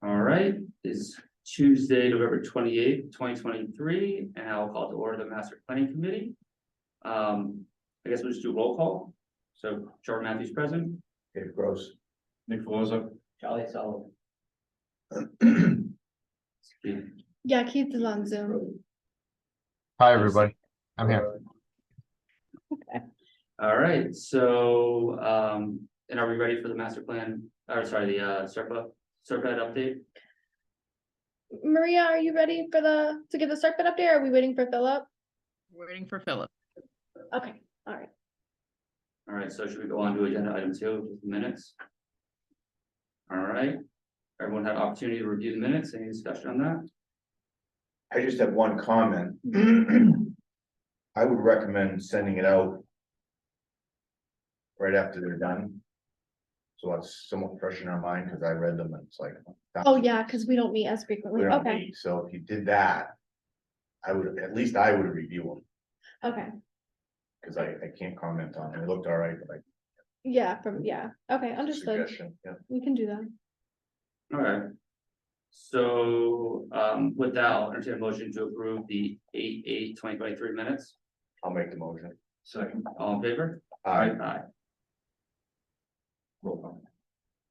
All right, it's Tuesday, November 28th, 2023, and I'll call to order the Master Planning Committee. I guess we'll just do a roll call. So Jordan Matthews present. Dave Gross. Nick Velozzo. Charlie Sullivan. Yeah, Keith is on Zoom. Hi, everybody. I'm here. All right, so, and are we ready for the master plan, or sorry, the SERPA update? Maria, are you ready for to give the start bit update? Or are we waiting for Philip? Waiting for Philip. Okay, all right. All right, so should we go on to agenda item 2, just the minutes? All right, everyone had opportunity to review the minutes. Any discussion on that? I just have one comment. I would recommend sending it out right after they're done. So it's somewhat fresh in our mind, because I read them and it's like. Oh, yeah, because we don't meet as frequently. we don't Okay, meet. So if you did that, I would, at least I would review them, okay. because I can't comment on it. It looked all right, but Yeah, okay, I, understood. suggestion, yeah. We can do that. All right. So, with that, I'll entertain a motion to approve the 8/8/2023 minutes. I'll make the motion. Second. All in favor? Aye. Roll call.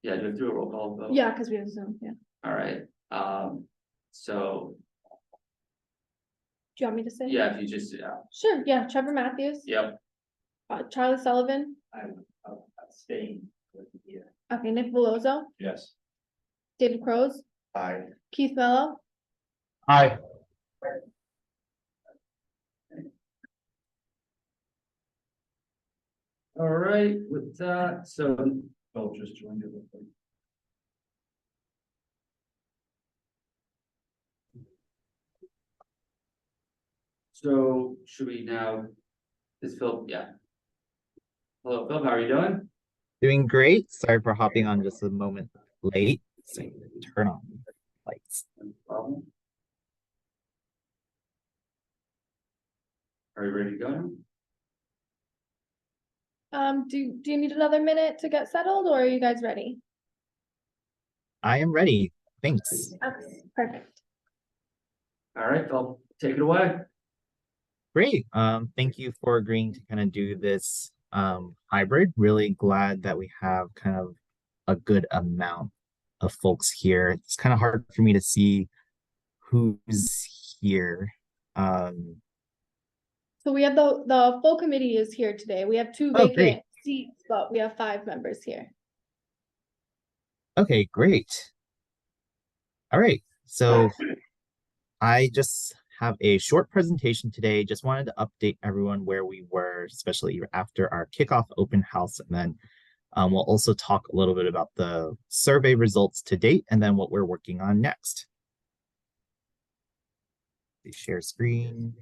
Yeah, do a roll call vote. Yeah, because we have Zoom, yeah. All right, so, Do you want me to say? yeah, if you just, Sure, yeah, Trevor Matthews, yep. Charlie Sullivan, I'll abstain. okay, Nick Velozzo, Yes. David Crows, Aye. Keith Mello, Hi. All right, with that, so, Phil just joined it. should we now, is Phil, yeah. Hello, Phil, how are you doing? Doing great. Sorry for hopping on just a moment late. So turn on lights. No problem. Are you ready to go now? do you need another minute to get settled, or are you guys ready? I am ready. Thanks. Okay, perfect. All right, Phil, take it away. Great. Thank you for agreeing to kind of do this hybrid. Really glad that we have kind of a good amount of folks here. It's kind of hard for me to see who's here. So we have the full committee is here today. We have 2 Oh, vacant great. seats, but we have 5 members here. Okay, great. All right. So I just have a short presentation today. Just wanted to update everyone where we were, especially after our kickoff open house. And then we'll also talk a little bit about the survey results to date and then what we're working on next. Please share screen.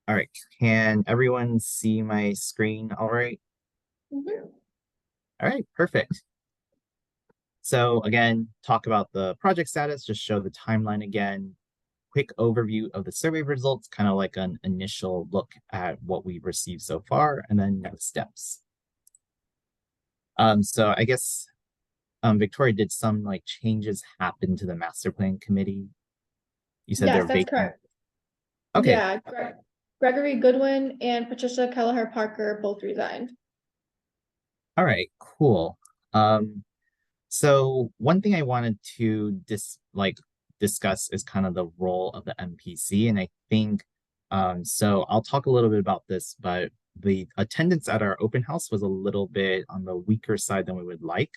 All right, can everyone see my screen all right? Mhm. All right, perfect. So again, talk about the project status, just show the timeline again. Quick overview of the survey results, kind of like an initial look at what we've received so far, and then next steps. So I guess Victoria, did some like changes happen to the master plan committee? You said Yes, they're that's vacant. correct. Okay. Yeah, Gregory Goodwin and Patricia Kelleher Parker both resigned. All right, cool. So one thing I wanted to discuss is kind of the role of the MPC, and I think so I'll talk a little bit about this, but the attendance at our open house was a little bit on the weaker side than we would like.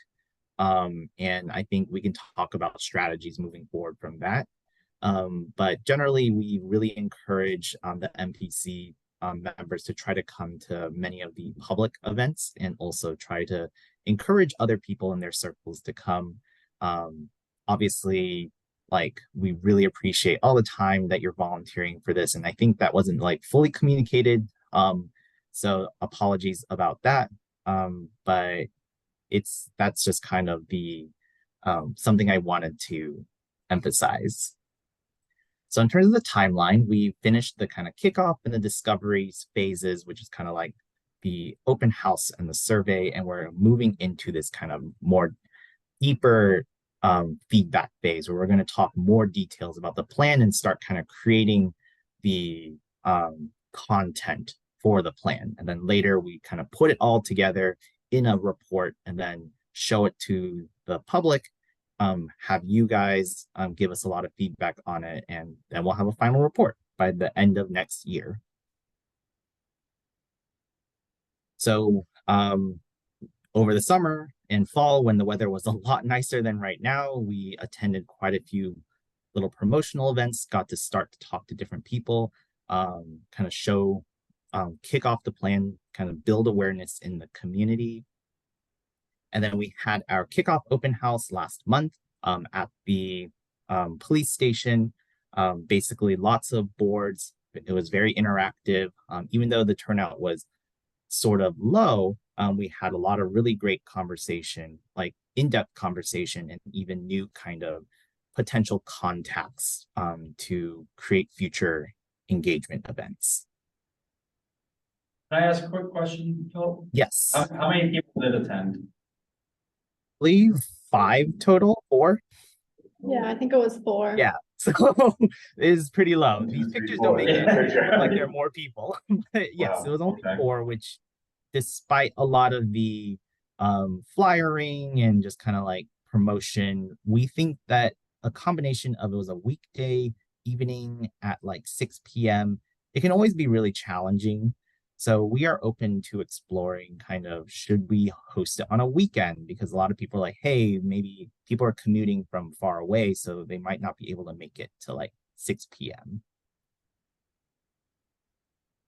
And I think we can talk about strategies moving forward from that. But generally, we really encourage the MPC members to try to come to many of the public events and also try to encourage other people in their circles to come. Obviously, like we really appreciate all the time that you're volunteering for this, and I think that wasn't like fully communicated. So apologies about that. But that's just kind of the something I wanted to emphasize. So in terms of the timeline, we finished the kind of kickoff and the discovery phases, which is kind of like the open house and the survey, and we're moving into this kind of more deeper feedback phase where we're going to talk more details about the plan and start kind of creating the content for the plan. And then later we kind of put it all together in a report and then show it to the public, have you guys give us a lot of feedback on it, and then we'll have a final report by the end of next year. So over the summer and fall, when the weather was a lot nicer than right now, we attended quite a few little promotional events, got to start to talk to different people, kind of show, kick off the plan, kind of build awareness in the community. And then we had our kickoff open house last month at the police station. Basically, lots of boards. It was very interactive. Even though the turnout was sort of low, we had a lot of really great conversation, like in-depth conversation, and even new kind of potential contacts to create future engagement events. Can I ask a quick question, Phil? Yes, I How many people did attend? believe 5 total, 4. Yeah, I think it was 4. Yeah, so it is pretty low. These pictures don't make it look like there are more people. But yes, Wow, it was only okay. 4, which despite a lot of the flyering and just kind of like promotion, we think that a combination of it was a weekday evening at like 6 p.m. It can always be really challenging. So we are open to exploring kind of, should we host it on a weekend? Because a lot of people are like, hey, maybe people are commuting from far away, so they might not be able to make it to like 6 p.m.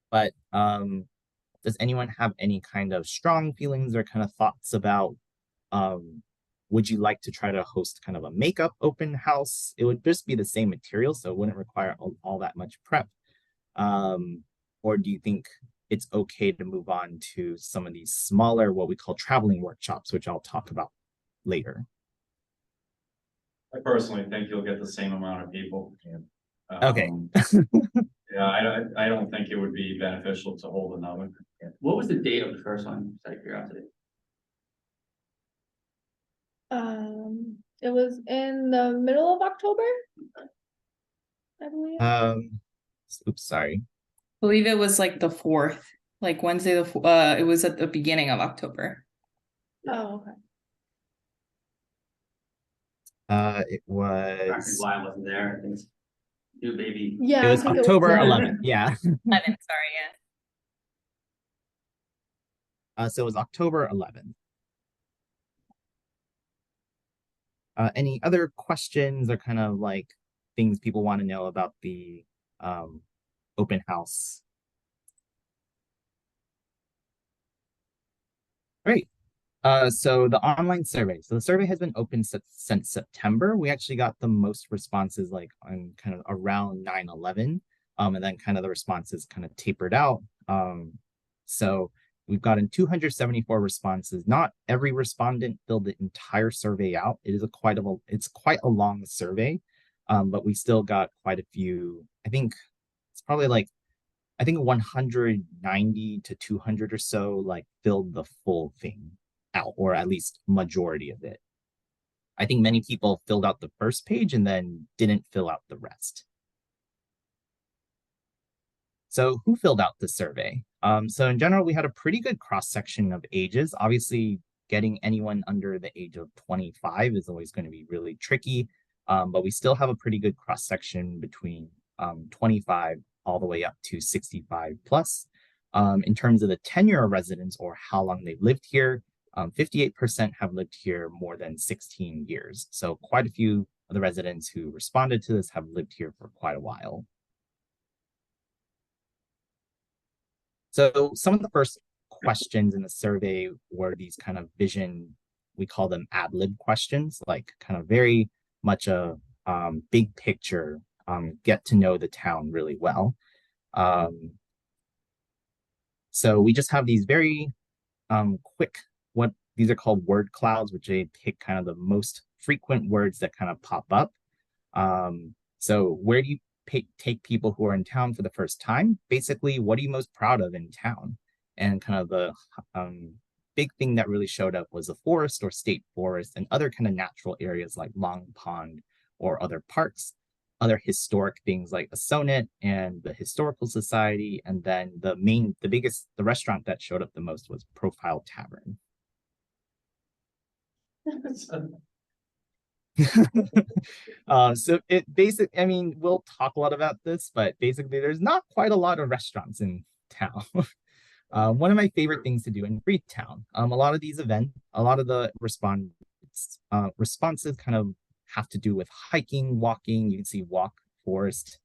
But does anyone have any kind of strong feelings or kind of thoughts about, would you like to try to host kind of a makeup open house? It would just be the same material, so it wouldn't require all that much prep. Or do you think it's okay to move on to some of these smaller, what we call traveling workshops, which I'll talk about later? I personally think you'll get the same amount of people. Okay. Yeah, I don't think it would be beneficial to hold another. What was the date of the first one? Just out of curiosity. It was in the middle of October, I believe. Oops, sorry. Believe it was like the 4th, like Wednesday, it was at the beginning of October. Oh, okay. It Correct me was why I wasn't there. I think it's new baby. Yeah, it I was think October yeah. 11th. Yeah. 11, sorry, yeah. So it was October 11th. Any other questions or kind of like things people want to know about the open house? Great. So the online survey. So the survey has been open since September. We actually got the most responses like on kind of around 9/11. And then kind of the responses kind of tapered out. So we've gotten 274 responses. Not every respondent filled the entire survey out. It is it's quite a long survey, but we still got quite a few. I think it's probably like, I think 190 to 200 or so like filled the full thing out, or at least majority of it. I think many people filled out the first page and then didn't fill out the rest. So who filled out the survey? So in general, we had a pretty good cross-section of ages. Obviously, getting anyone under the age of 25 is always going to be really tricky, but we still have a pretty good cross-section between 25 all the way up to 65 plus. In terms of the tenure of residents or how long they've lived here, 58% have lived here more than 16 years. So quite a few of the residents who responded to this have lived here for quite a while. So some of the first questions in the survey were these kind of vision, we call them ad lib questions, like kind of very much a big picture, get to know the town really well. So we just have these very quick, what these are called word clouds, which they pick kind of the most frequent words that kind of pop up. So where do you take people who are in town for the first time? Basically, what are you most proud of in town? And kind of the big thing that really showed up was the forest or state forest and other kind of natural areas like Long Pond or other parks, other historic things like a sonnet and the Historical Society. And then the restaurant that showed up the most was Profile Tavern. So I mean, we'll talk a lot about this, but basically there's not quite a lot of restaurants in town. One of my favorite things to do in Freetown, a lot of the responses kind of have to do with hiking, walking. You can see walk forest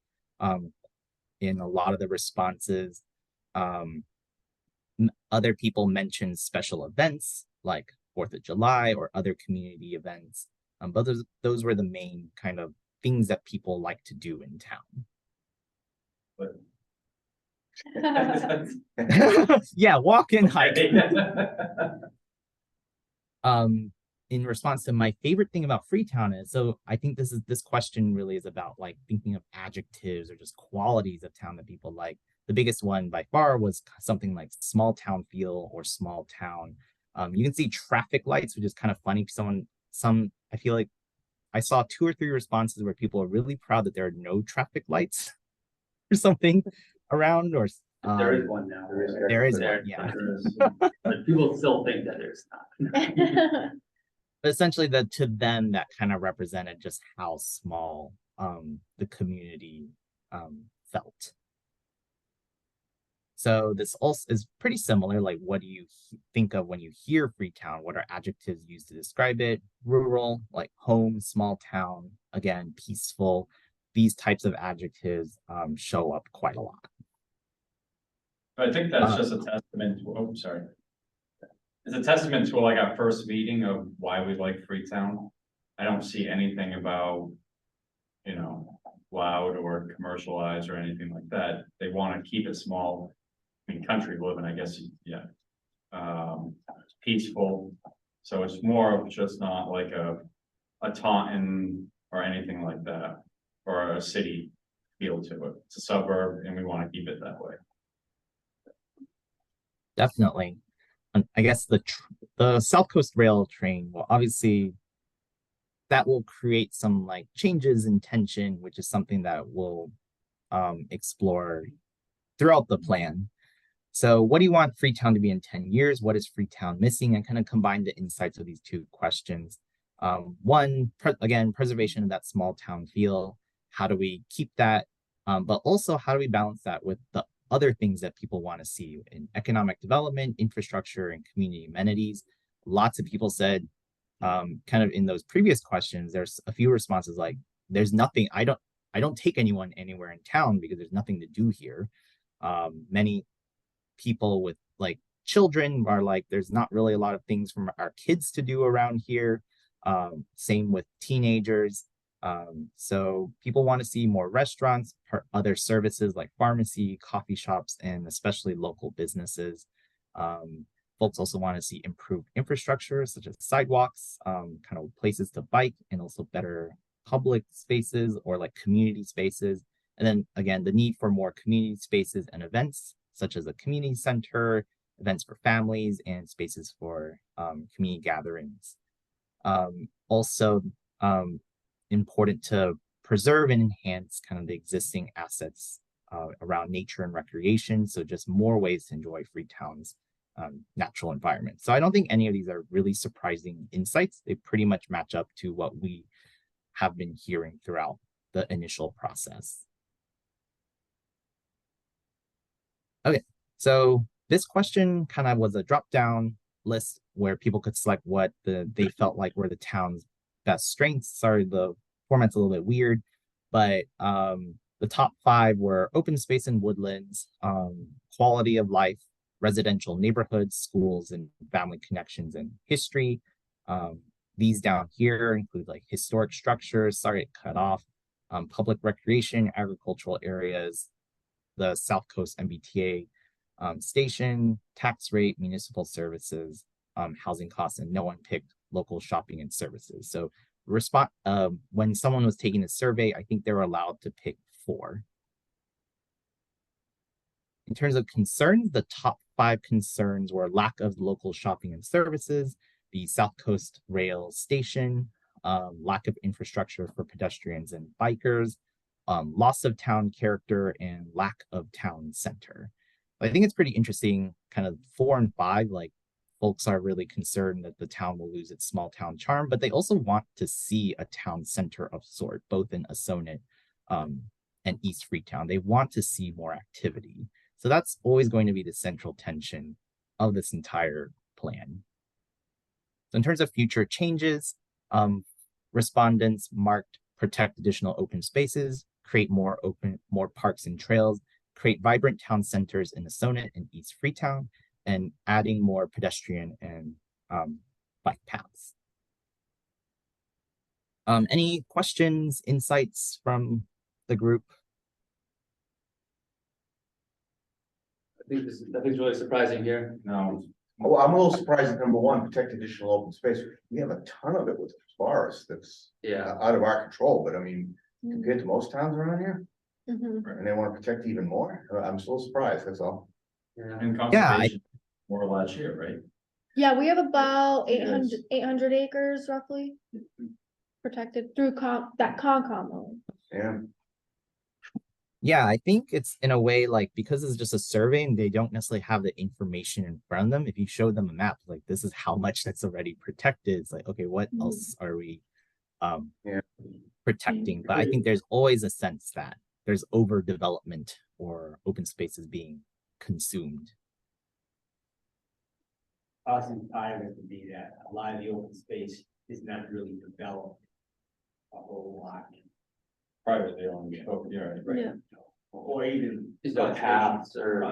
in a lot of the responses. Other people mention special events like 4th of July or other community events. But those were the main kind of things that people like to do in town. Yeah, walk and hike. In response to my favorite thing about Freetown is, so I think this question really is about like thinking of adjectives or just qualities of town that people like. The biggest one by far was something like small town feel or small town. You can see traffic lights, which is kind of funny. I feel like I saw 2 or 3 responses where people are really proud that there are no traffic lights or something around, or There is one now. there is There- one, yeah. But people still think that there's not. But essentially to them that kind of represented just how small the community felt. So this also is pretty similar. Like, what do you think of when you hear Freetown? What are adjectives used to describe it? Rural, like home, small town, again, peaceful. These types of adjectives show up quite a lot. I think that's just a testament to, oh, sorry. It's a testament to like our first meeting of why we like Freetown. I don't see anything about, you know, loud or commercialized or anything like that. They want to keep it small. I mean, country living, I guess, yeah. Peaceful. So it's more of just not like a Taunton or anything like that, or a city feel to it. It's a suburb and we want to keep it that way. Definitely. And I guess the South Coast Rail train will obviously, that will create some like changes in tension, which is something that we'll explore throughout the plan. So what do you want Freetown to be in 10 years? What is Freetown missing? And kind of combine the insights of these 2 questions. One, again, preservation of that small town feel. How do we keep that? But also, how do we balance that with the other things that people want to see in economic development, infrastructure, and community amenities? Lots of people said, kind of in those previous questions, there's a few responses like, there's nothing, I don't take anyone anywhere in town because there's nothing to do here. Many people with like children are like, there's not really a lot of things for our kids to do around here. Same with teenagers. So people want to see more restaurants, other services like pharmacy, coffee shops, and especially local businesses. Folks also want to see improved infrastructure such as sidewalks, kind of places to bike, and also better public spaces or like community spaces. And then again, the need for more community spaces and events such as a community center, events for families, and spaces for community gatherings. Also, important to preserve and enhance kind of the existing assets around nature and recreation. So just more ways to enjoy Freetown's natural environment. So I don't think any of these are really surprising insights. They pretty much match up to what we have been hearing throughout the initial process. Okay, so this question kind of was a drop-down list where people could select what they felt like were the town's best strengths. Sorry, the format's a little bit weird, but the top 5 were open space and woodlands, quality of life, residential neighborhoods, schools, and family connections and history. These down here include like historic structures, sorry it cut off, public recreation, agricultural areas, the South Coast MBTA station, tax rate, municipal services, housing costs, and no one picked local shopping and services. So when someone was taking the survey, I think they were allowed to pick 4. In terms of concerns, the top 5 concerns were lack of local shopping and services, the South Coast Rail Station, lack of infrastructure for pedestrians and bikers, loss of town character, and lack of town center. I think it's pretty interesting, kind of 4 and 5, like folks are really concerned that the town will lose its small town charm, but they also want to see a town center of sort, both in Assonet and East Freetown. They want to see more activity. So that's always going to be the central tension of this entire plan. So in terms of future changes, respondents marked protect additional open spaces, create more parks and trails, create vibrant town centers in Assonet and East Freetown, and adding more pedestrian and bike paths. Any questions, insights from the group? Nothing's really surprising here. No, Well, I'm a little surprised at number 1, protect additional open space. We have a ton of it with forest that's Yeah, out of our control, but I mean, compared to most towns around here, Mhm. and they want to protect even more, I'm so surprised, that's all. yeah. and conservation, more last year, right? Yeah, we have about Yes. 800 acres roughly protected through that Concom loan. Yeah, Yeah, I think it's in a way like because it's just a survey and they don't necessarily have the information in front of them. If you show them a map, like this is how much that's already protected, it's like, okay, what Mhm. else are we Yeah. protecting? But I think there's always a sense that there's overdevelopment or open spaces being consumed. Austin part of it would be that a lot of the open space is not really developed a whole lot. Privately owned, oh, yeah, right. Yeah. Or even. Is that paths or,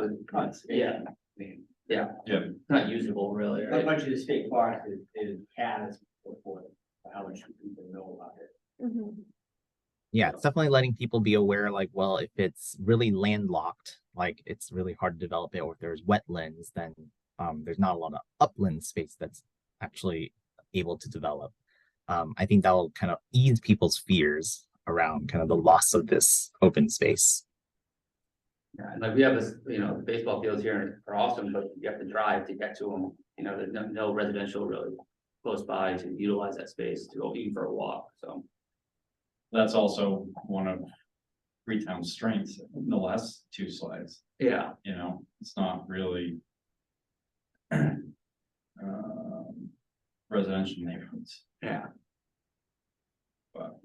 Yeah. yeah, Yeah, not usable really, How right? much of the state park is paths for how much people know about it? Mhm. Yeah, it's definitely letting people be aware, like, well, if it's really landlocked, like it's really hard to develop it, or if there's wetlands, then there's not a lot of upland space that's actually able to develop. I think that will kind of ease people's fears around kind of the loss of this open space. Yeah, and like we have this, the baseball fields here are awesome, but you have to drive to get to them. There's no residential really close by to utilize that space to go even for a walk, so. that's also one of Freetown's strengths in the last 2 slides, Yeah, it's not really residential neighborhoods, yeah. but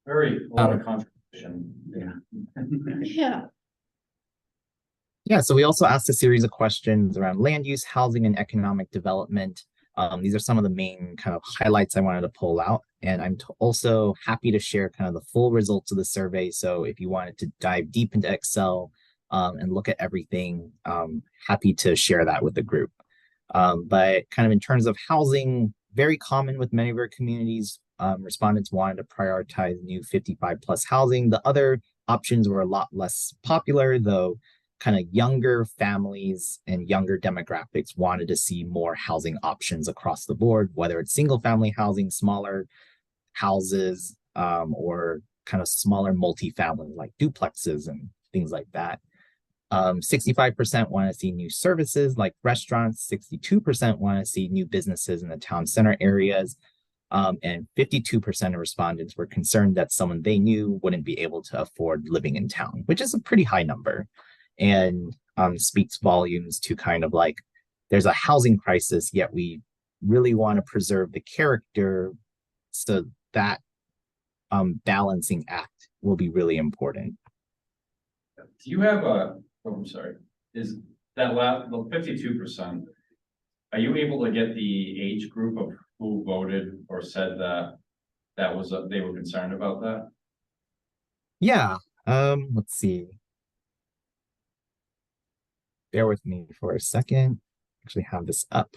a lot of contradiction. Yeah. Yeah, so we also asked a series of questions around land use, housing, and economic development. These are some of the main kind of highlights I wanted to pull out. And I'm also happy to share kind of the full results of the survey. So if you wanted to dive deep into Excel and look at everything, happy to share that with the group. But kind of in terms of housing, very common with many of our communities, respondents wanted to prioritize new 55+ housing. The other options were a lot less popular, though kind of younger families and younger demographics wanted to see more housing options across the board, whether it's single family housing, smaller houses, or kind of smaller multifamily like duplexes and things like that. 65% want to see new services like restaurants, 62% want to see new businesses in the town center areas, and 52% of respondents were concerned that someone they knew wouldn't be able to afford living in town, which is a pretty high number, and speaks volumes to kind of like there's a housing crisis, yet we really want to preserve the character, so that balancing act will be really important. Do you have I'm sorry, is that the 52%, are you able to get the age group of who voted or said that was, they were concerned about that? Yeah, let's see. Bear with me for a second. Actually have this up.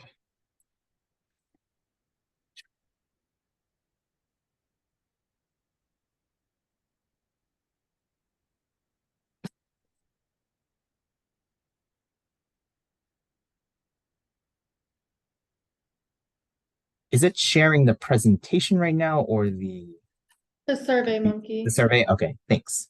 is it sharing the presentation right now or the Survey Monkey. survey? Okay, thanks.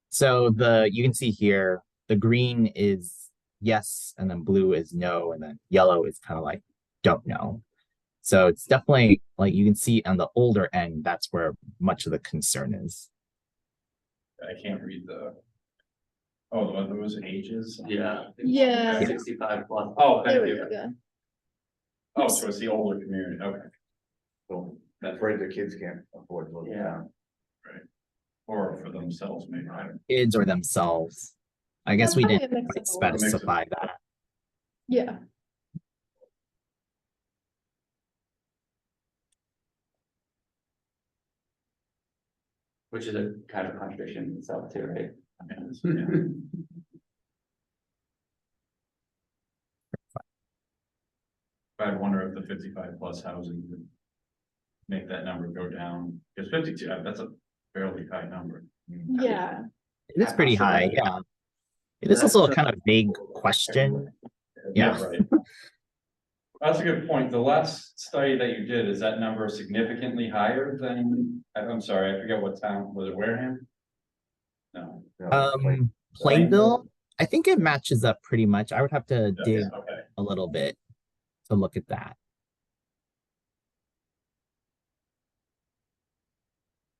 So you can see here, the green is yes, and then blue is no, and then yellow is kind of like don't know. So it's definitely like you can see on the older end, that's where much of the concern is. I can't read oh, those ages. Yeah. Yeah. 65 plus. Oh, There thank we you. go, yeah. Oh, so it's the older community, okay. So that's right, the kids can't afford to live Yeah. down. Or for themselves, maybe, I don't. Kids or themselves. I guess we Probably didn't a mix quite of both. specify that. Yeah, Which is a kind of contradiction in itself too, right? Yeah. I'd wonder if the 55 plus housing would make that number go down, because 52, that's a fairly high number. yeah. It is pretty high, yeah. It is also a kind of vague question. Yeah. Right. That's a good point. The last study that you did, is that number significantly higher than, I'm sorry, I forget what town, was it Wareham? No. Plainville, I think it matches up pretty much. I would have to dig Okay. a little bit to look at that.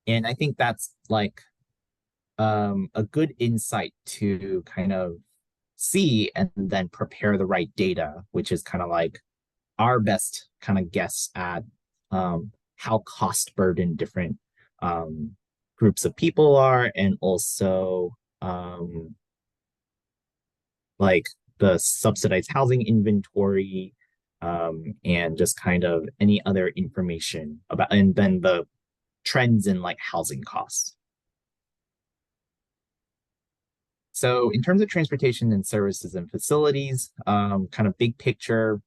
And I think that's like a good insight to kind of see and then prepare the right data, which is kind of like our best kind of guess at how cost burden different groups of people are, and also like the subsidized housing inventory, and just kind of any other information about, and then the trends in like housing costs. So in terms of transportation and services and facilities, kind of big picture,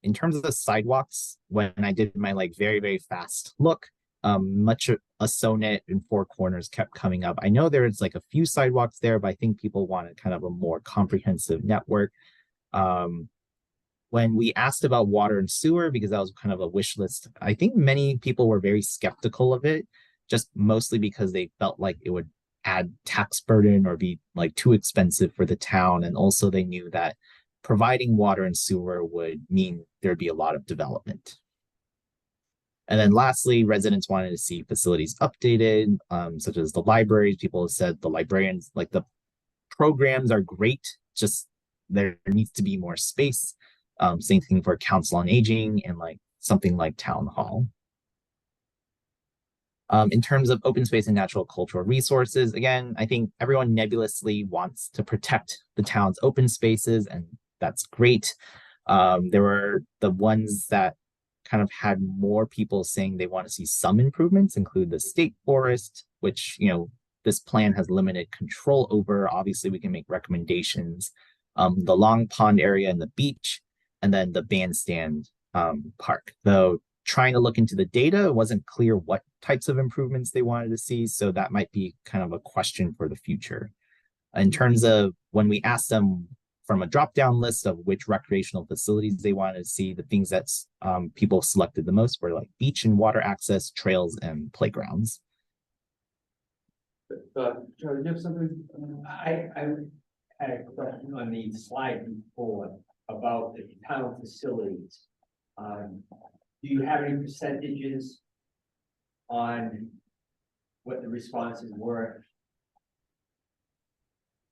in terms of the sidewalks, when I did my like very, very fast look, much of a SONET and Four Corners kept coming up. I know there's like a few sidewalks there, but I think people wanted kind of a more comprehensive network. When we asked about water and sewer, because that was kind of a wish list, I think many people were very skeptical of it, just mostly because they felt like it would add tax burden or be like too expensive for the town. And also they knew that providing water and sewer would mean there'd be a lot of development. And then lastly, residents wanted to see facilities updated, such as the libraries. People have said the librarians, like the programs are great, just there needs to be more space. Same thing for council on aging and like something like town hall. In terms of open space and natural cultural resources, again, I think everyone nebulously wants to protect the town's open spaces, and that's great. There were the ones that kind of had more people saying they want to see some improvements, include the state forest, which, you know, this plan has limited control over. Obviously, we can make recommendations. The Long Pond area and the beach, and then the bandstand park. Though trying to look into the data, it wasn't clear what types of improvements they wanted to see, so that might be kind of a question for the future. In terms of when we asked them from a drop-down list of which recreational facilities they wanted to see, the things that people selected the most were like beach and water access, trails, and playgrounds. Charlie, do you have something? I had a question on the slide before about the town facilities. Do you have any percentages on what the responses were?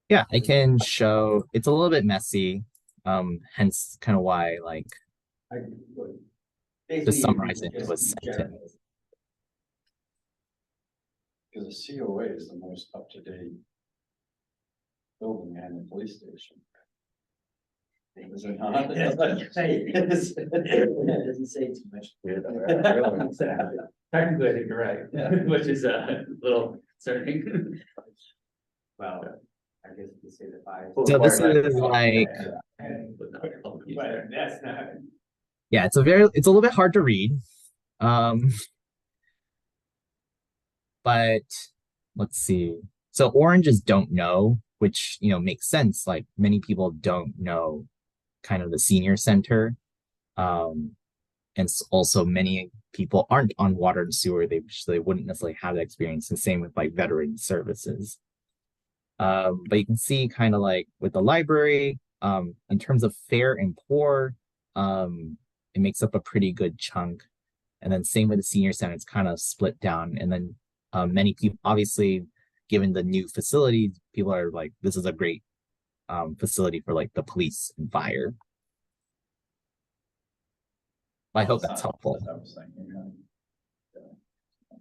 Yeah, I can show. It's a little bit messy, hence kind of why like to summarize it was sent in. Because the COA is the most up-to-date building and the police station. Is it not? It doesn't say too much. Technically, I think you're right, which is a little concerning. Well, I guess you could say the fire. So this is like, But that's not. yeah, it's a little bit hard to read. But let's see. So orange is don't know. which, makes sense. Like many people don't know kind of the senior center. And also many people aren't on water and sewer. They wouldn't necessarily have that experience. The same with like veteran services. But you can see kind of like with the library, in terms of fair and poor, it makes up a pretty good chunk. And then same with the senior center, it's kind of split down. And then many people, obviously, given the new facilities, people are like, this is a great facility for like the police and fire. I hope that's helpful. I was thinking,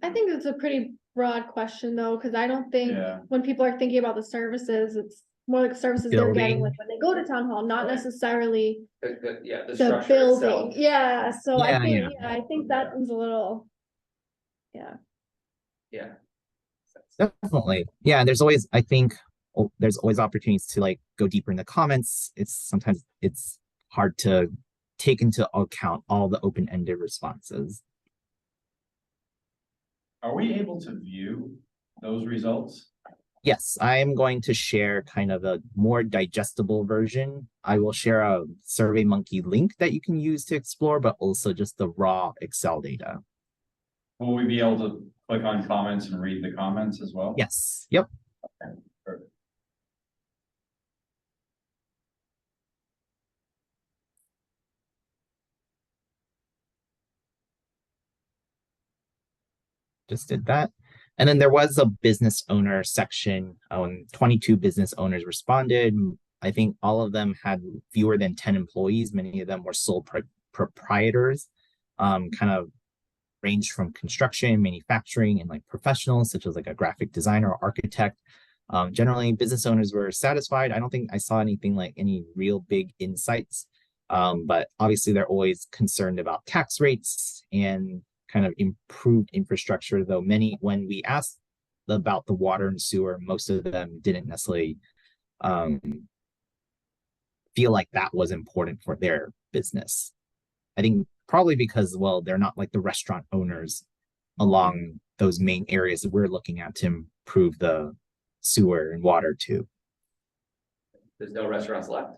I think it's a pretty broad question though, because I don't think yeah, when people are thinking about the services, it's more like services they're getting Building. like when they go to town hall, not Right. necessarily Yeah, the the structure building. itself. Yeah, so I Yeah, think, yeah. yeah, I think that is a little, yeah. Yeah. Definitely. Yeah, and there's always, I think, there's always opportunities to like go deeper in the comments. Sometimes it's hard to take into account all the open-ended responses. are we able to view those results? Yes, I am going to share kind of a more digestible version. I will share a SurveyMonkey link that you can use to explore, but also just the raw Excel data. Will we be able to click on comments and read the comments as well? Yes, yep. Perfect. Just did that. And then there was a business owner section. 22 business owners responded. I think all of them had fewer than 10 employees. Many of them were sole proprietors, kind of ranged from construction, manufacturing, and like professionals, such as like a graphic designer or architect. Generally, business owners were satisfied. I don't think I saw anything like any real big insights. But obviously, they're always concerned about tax rates and kind of improved infrastructure, though when we asked about the water and sewer, most of them didn't necessarily feel like that was important for their business. I think probably because, well, they're not like the restaurant owners along those main areas that we're looking at to improve the sewer and water too. There's no restaurants left.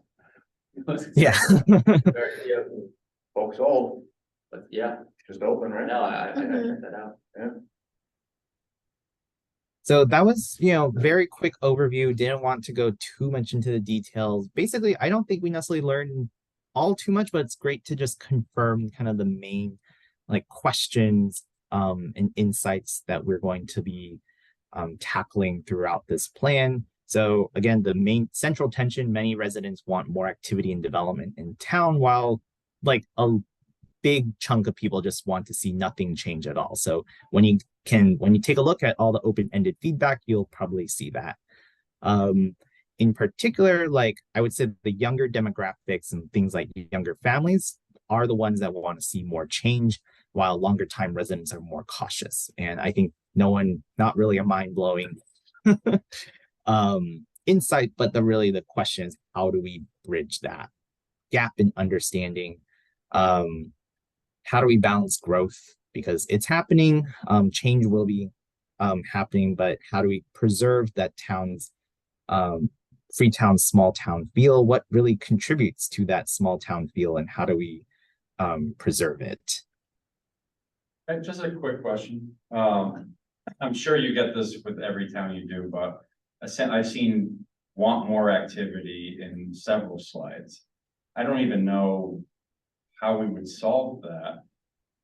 Yeah. Yeah, folks old, But yeah, just open, right? no, I gotta Mhm. check that out. So that was, very quick overview. Didn't want to go too much into the details. Basically, I don't think we necessarily learned all too much, but it's great to just confirm kind of the main like questions and insights that we're going to be tackling throughout this plan. So again, the main central tension, many residents want more activity and development in town, while like a big chunk of people just want to see nothing change at all. So when you take a look at all the open-ended feedback, you'll probably see that. In particular, like I would say the younger demographics and things like younger families are the ones that want to see more change, while longer time residents are more cautious. And I think not really a mind-blowing insight, but the question is, how do we bridge that gap in understanding? How do we balance growth? Because it's happening, change will be happening, but how do we preserve that Freetown small town feel? What really contributes to that small town feel, and how do we preserve it? Just a quick question. I'm sure you get this with every town you do, but I've seen want more activity in several slides. I don't even know how we would solve that.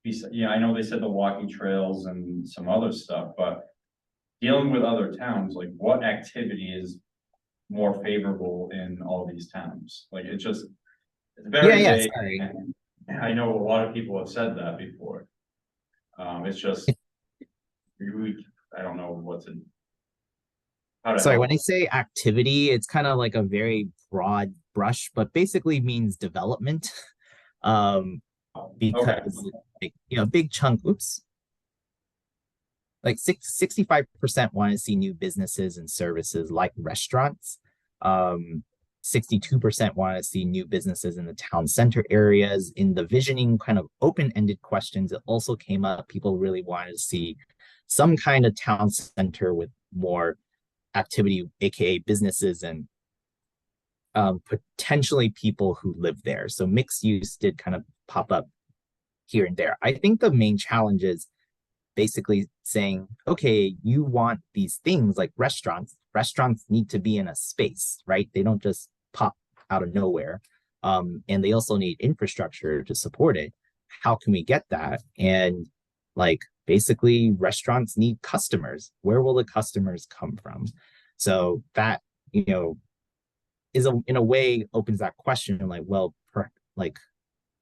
Yeah, I know they said the walking trails and some other stuff, but dealing with other towns, like what activity is more favorable in all these towns? Like it's very Yeah, vague. sorry. And I know a lot of people have said that before. It's just, I don't know what to. Sorry, when I say activity, it's kind of like a very broad brush, but basically means development. Because like, big chunk, like 65% want to see new businesses and services like restaurants. 62% want to see new businesses in the town center areas. In the visioning kind of open-ended questions, it also came up. People really wanted to see some kind of town center with more activity, aka businesses and potentially people who live there. So mixed use did kind of pop up here and there. I think the main challenge is basically saying, okay, you want these things like restaurants. Restaurants need to be in a space, right? They don't just pop out of nowhere. And they also need infrastructure to support it. How can we get that? And like basically restaurants need customers. Where will the customers come from? So that, is in a way opens that question like, well, like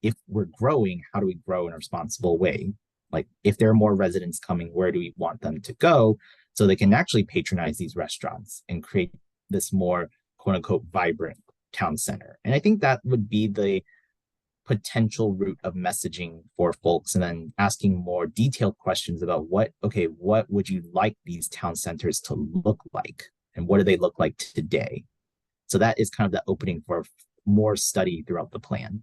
if we're growing, how do we grow in a responsible way? Like if there are more residents coming, where do we want them to go so they can actually patronize these restaurants and create this more quote unquote vibrant town center? And I think that would be the potential route of messaging for folks, and then asking more detailed questions about what would you like these town centers to look like and what do they look like today? So that is kind of the opening for more study throughout the plan.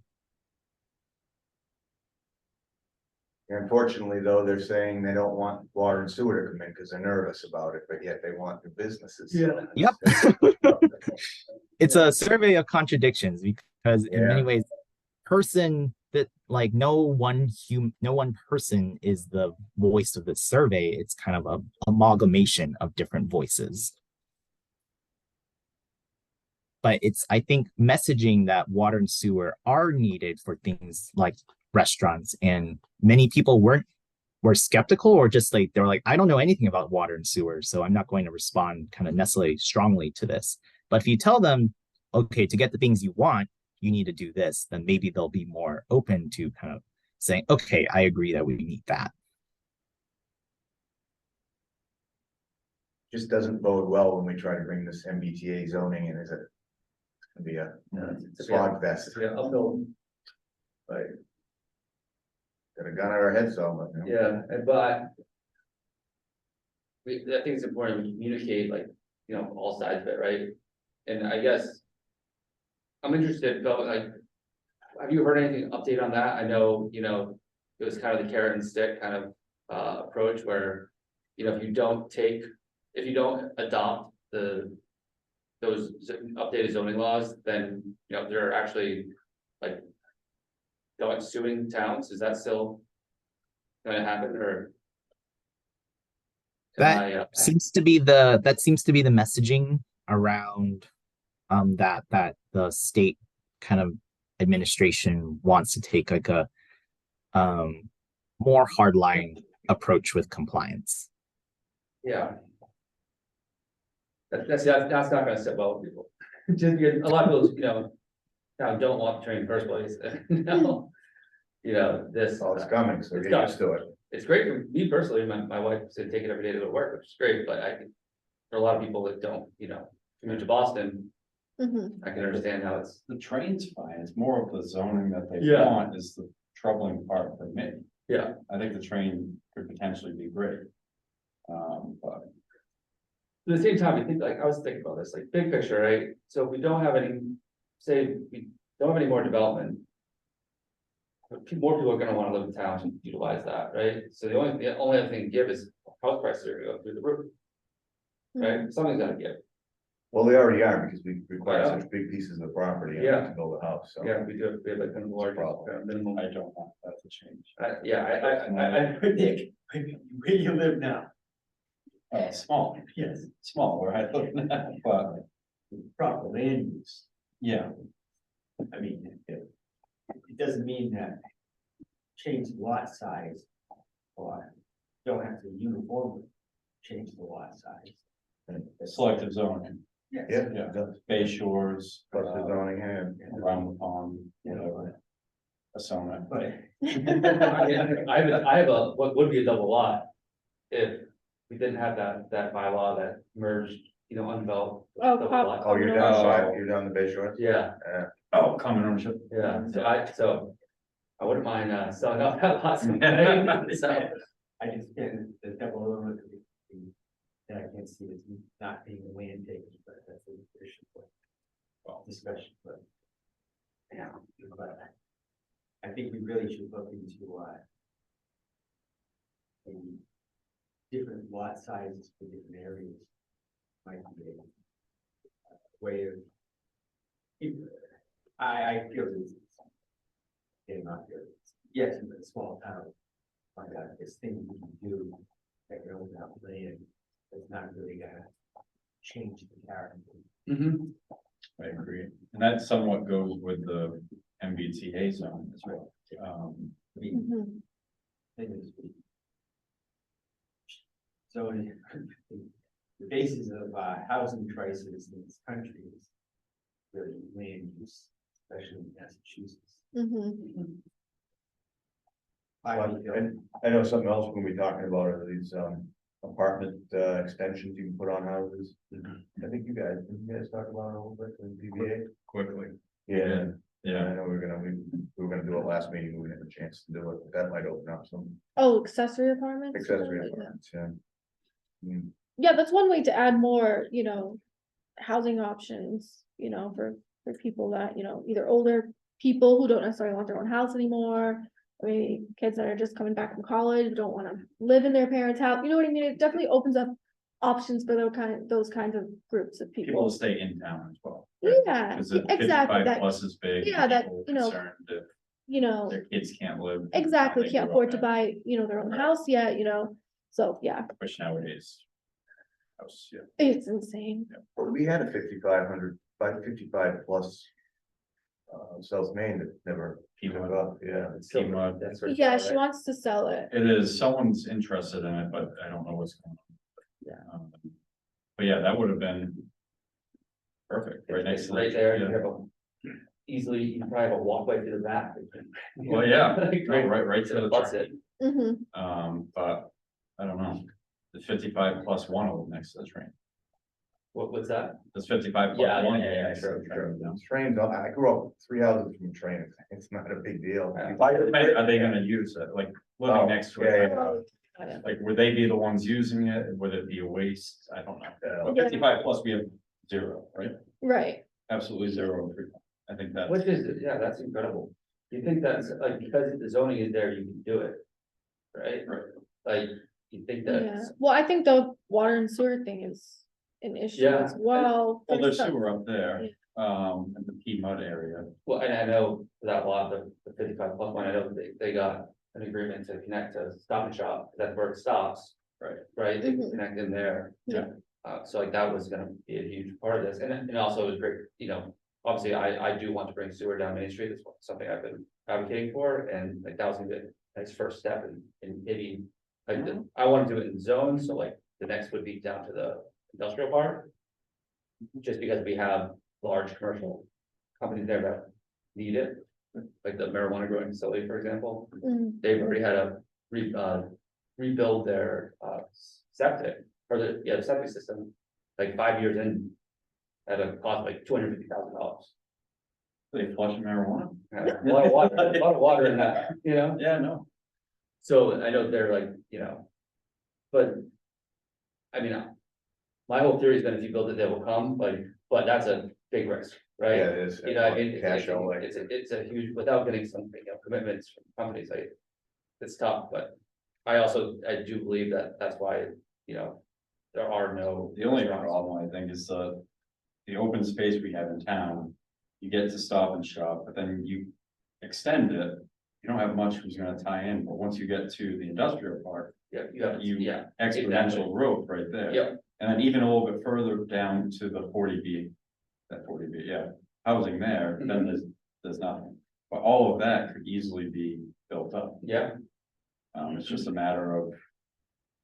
Unfortunately, though, they're saying they don't want water and sewer to come in because they're nervous about it, but yet they want the businesses. Yeah. Yep. It's a survey of contradictions because in many ways, person that like no one person is the voice of the survey. It's kind of an amalgamation of different voices. But it's, I think, messaging that water and sewer are needed for things like restaurants, and many people were skeptical, or just like they're like, I don't know anything about water and sewer, so I'm not going to respond kind of necessarily strongly to this. But if you tell them, okay, to get the things you want, you need to do this, then maybe they'll be more open to kind of saying, okay, I agree that we need that. Just doesn't bode well when we try to bring this MBTA zoning in, is it? It's gonna be a slogfest. Yeah, uphill. Right. Got a gun at our heads, so, but, But I think it's important we communicate, like, all sides of it, right? And I guess I'm interested, Phil, like, have you heard anything update on that? I know, it was kind of the carrot and stick kind of approach where, if you don't adopt those updated zoning laws, then, they're actually like suing towns. Is that still gonna happen, or? That seems to be the messaging around that the state kind of administration wants to take like a more hardline approach with compliance. Yeah. That's not gonna sit well with people. Just because a lot of people, don't want the train in the first place. This. well, it's coming, so It's get used to it. It's great for me personally. My wife said take it every day to go to work, which is great, but I think there are a lot of people that don't, commute to Boston. I can understand how it's. The train's fine, it's more of the zoning that they Yeah. want is the troubling part for me. Yeah. I think the train could potentially be great. But At the same time, I think, like, I was thinking about this, like, big picture, right? So if we don't have any, say, we don't have any more development. More people are gonna wanna live in town and utilize that, right? So the only other thing to give is house prices are gonna go through the roof. Right, something's gotta give. Well, they already are, because we require Yeah. such big pieces of property Yeah. to build a house, so. Yeah, we do, we have like a large, minimum. I don't want that to change. I Nick, where you live now? Small, Yes, small where I live now, but proper land use. yeah, I mean, it doesn't mean that change the lot size or don't have to uniformly change the lot size. selective zoning, Yeah, yeah, Bay Shores, plus the zoning and. around the pond, whatever. Asona. But I have a, what would be a double lot. If we didn't have that bylaw that merged, undeveloped. Oh, double pop- lot. Oh, you're down by, you're down the Bay Shores? Yeah, Oh, common ownership. yeah, so I wouldn't mind selling off that lot someday, so. I just can't, the double limit. And I can't see it as not being a land taking, but that's a issue for. Well, discussion, but. Yeah. But I think we really should look into maybe different lot sizes for different areas. might be a way of. I feel this. Getting off here, yes, in a small town, like this thing you can do, that you're without land, it's not really gonna change the character. Mhm. I agree, and that somewhat goes with the MBTA zone as well. I mean, Mhm. thing is. So the basis of housing crisis in this country is really land use, especially in Massachusetts. Mhm. And I know something else when we're talking about are these, apartment, extensions you can put on houses. I think didn't you guys talk about it a little bit in PBA? Quickly, Yeah. yeah, I know we were gonna do it last meeting, we didn't have a chance to do it, but that might open up some Oh, accessory apartments? accessory Yeah. apartments, yeah. Mm. Yeah, that's one way to add more, housing options, for people that, either older people who don't necessarily want their own house anymore. I mean, kids that are just coming back from college, don't wanna live in their parents' house, you know what I mean? It definitely opens up options for those kinds of groups of people people. will stay in town as well. Yeah, Because the exactly, 55 that, plus is big. yeah, that, people you know, concerned if you know, their kids can't live. exactly, how they can't grew up afford to in. buy, their own house yet, so, yeah, Which nowadays. House, yeah. it's insane. But we had a 55 plus. South Maine that never Keep took it up, yeah. Piedmont. That's right. Yeah, she wants to sell it. It is, someone's interested in it, but I don't know what's going on. Yeah. But yeah, that would have been. Perfect, right next It's to. right the- there, yeah. you have easily, you can probably have a walkway to the back. Well, yeah, Like, right to the That's train. it. Mhm. But I don't know, the 55 plus one will be next to the train. What's that? There's 55 Yeah, plus one. yeah, yeah, next to the sure, train, sure. you know? Trains, I grew up 3 houses from a train, it's not a big deal. Yeah. Are they gonna use it, like living Oh, next to yeah, it? yeah. Like, would they be the ones using it? Would it be a waste? I don't know. But Yeah. 55 plus, we have zero, right? Right, Absolutely zero. I think that's. Which is, yeah, that's incredible. You think that's like, because the zoning is there, you can do it. Right? Right. Like, you think yeah, that, well, I think the water and sewer thing is an issue Yeah. as well. Well, there's some- sewer up there, in the Piedmont area. well, and I know that lot, the 55 plus one, I know they got an agreement to connect to Stop and Shop, that's where it stops. Right. Right, they can Mhm. connect in there. Yeah. So like that was gonna be a huge part of this, and also it was great, obviously, I do want to bring sewer down Main Street, it's something I've been advocating for, and like that was gonna be the next first step in maybe. Like, I wanna do it in zones, so like the next would be down to the industrial park. Just because we have large commercial companies there that need it, like the marijuana growing facility, for example. Mm, They've already had to rebuild their septic, or the septic system, like 5 years in. At a cost like $250,000. They flush marijuana. A lot of water, a lot of water in that, Yeah, no. so I know they're like, but. I mean, my whole theory has been if you build it, they will come, but that's a big risk, right? Yeah, it is. I mean, Cash outlay. it's a huge, without getting some, commitments from companies, like, it's tough, but. I do believe that that's why, there are no. The only problem, I think, is the open space we have in town. You get to Stop and Shop, but then you extend it. You don't have much who's gonna tie in, but once you get to the industrial park, Yeah, you have, you yeah, exponential exactly. growth right there. Yep. And then even a little bit further down to the 40B, that 40B, yeah, housing there, Mm-hmm. then there's nothing. But all of that could easily be built up. Yeah, It's just a matter of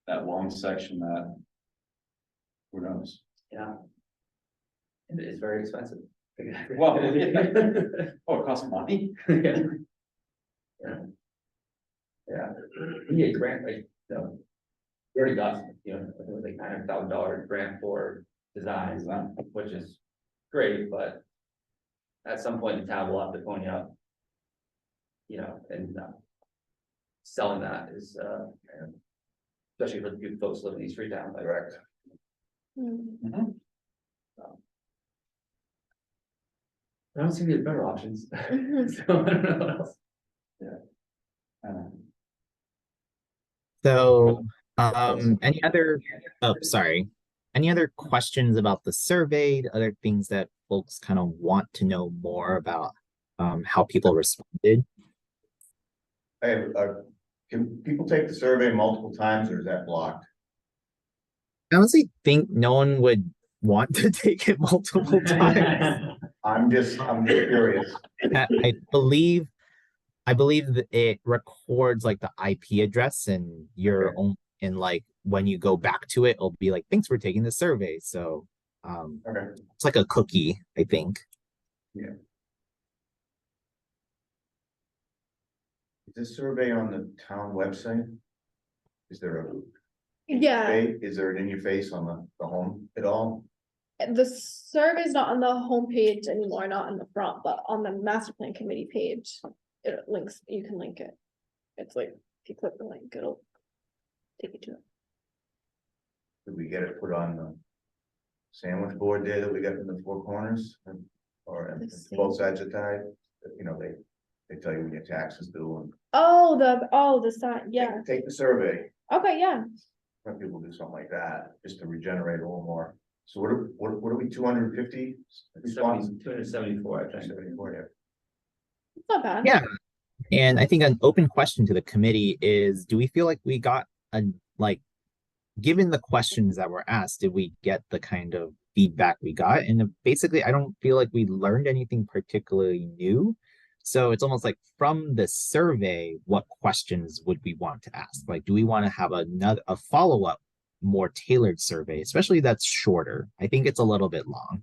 that long section that. Who knows? yeah. And it's very expensive. Well, oh, it costs money? Yeah. Yeah, yeah, grant, like, we already got, it was like $900,000 grant for design, which is great, but. At some point, the town will have to pony up. And selling that is, especially for the few folks living in East Freetown, like. Correct. mm. I don't see any better options. Mhm. So I don't know what else. So, any other, oh, sorry. Any other questions about the survey, other things that folks kind of want to know more about how people responded? Hey, can people take the survey multiple times or is that blocked? I honestly think no one would want to take it multiple times. I'm just curious. I believe that it records like the IP address and your Okay. own, and like when you go back to it, it'll be like, thanks for taking the survey. So Okay, it's like a cookie, I think. is this survey on the town website? Is there a, Yeah, is there an in your face on the home at all? the survey's not on the homepage anymore, not in the front, but on the master plan committee page. It links, you can link it. It's like, if you click the link, it'll take you to it. Did we get it put on the sandwich board there that we got in the four corners? Or The both sides are tied? You know, they tell you when your taxes due and. Oh, the sign, yeah, Take the survey. okay, yeah. Some people do something like that, just to regenerate a little more. So what are we, 250? 274, I think. 74, yeah. It's not bad. Yeah. And I think an open question to the committee is, do we feel like we got like, given the questions that were asked, did we get the kind of feedback we got? And basically, I don't feel like we learned anything particularly new. So it's almost like from the survey, what questions would we want to ask? Like, do we want to have a follow-up, more tailored survey, especially that's shorter? I think it's a little bit long.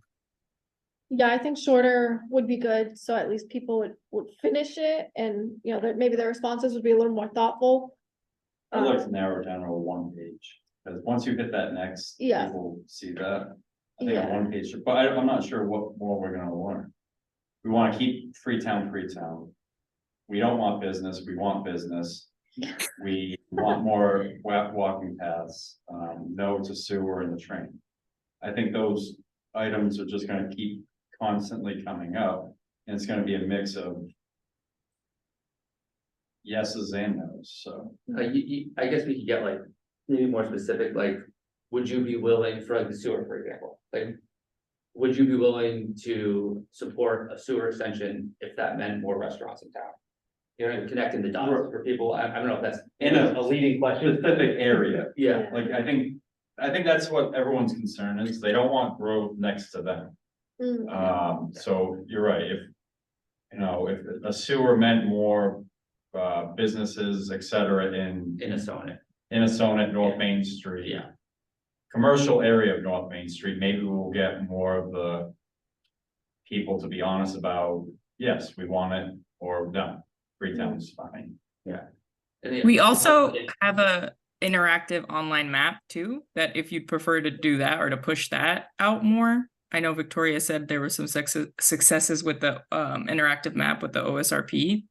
Yeah, I think shorter would be good, so at least people would finish it and, you know, that maybe their responses would be a little more thoughtful. I'd like to narrow it down to a one page, because once you hit that next, Yeah. people see that. I think a Yeah. one page, but I'm not sure what more we're gonna learn. We wanna keep Freetown. We don't want business, we want business. We want more walking paths, no to sewer and the train. I think those items are just gonna keep constantly coming up, and it's gonna be a mix of yeses and nos, so. I guess we could get like, maybe more specific, like, would you be willing for like the sewer, for example? Like, would you be willing to support a sewer extension if that meant more restaurants in town? You know, connecting the dots for people, I don't know if that's In a leading question. specific area, Yeah, like, I think that's what everyone's concern is, they don't want growth next to them. Mm, So you're right, if, you know, if a sewer meant more, businesses, et cetera, in Innisona, North Main Street. yeah, Commercial area of North Main Street, maybe we'll get more of the people to be honest about, yes, we want it, or no, Freetown's fine. We also have a interactive online map too, that if you'd prefer to do that or to push that out more. I know Victoria said there were some successes with the interactive map with the OSRP.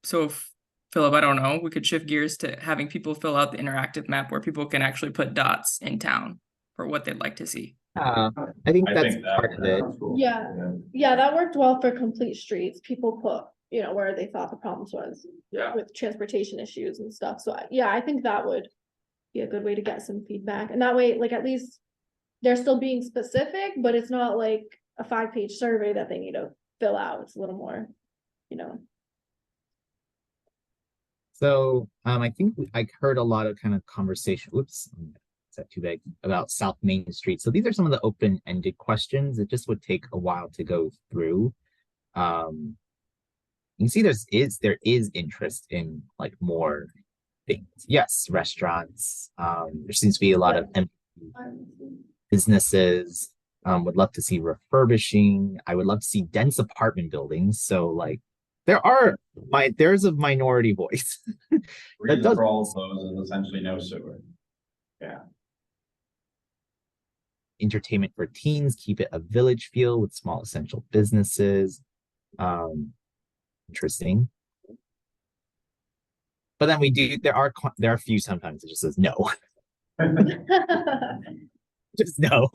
So if, Philip, I don't know, we could shift gears to having people fill out the interactive map where people can actually put dots in town for what they'd like to see. I think I that's think that part of it. yeah, that worked well for complete streets. People put, you know, where they thought the problems was yeah. with transportation issues and stuff. So yeah, I think that would be a good way to get some feedback. And that way, like, at least they're still being specific, but it's not like a 5-page survey that they need to fill out. It's a little more, you know. So I think I heard a lot of kind of conversation. Oops, is that too big? About South Main Street. So these are some of the open-ended questions. It just would take a while to go through. You can see there is interest in like more things. Yes, restaurants. There seems to be a lot of empty businesses. Would love to see refurbishing. I would love to see dense apartment buildings. So like there's a minority voice. Reason does- for all of those is essentially no sewer. Entertainment for teens, keep it a village feel with small essential businesses. Interesting. But then there are a few sometimes it just says no. Just no.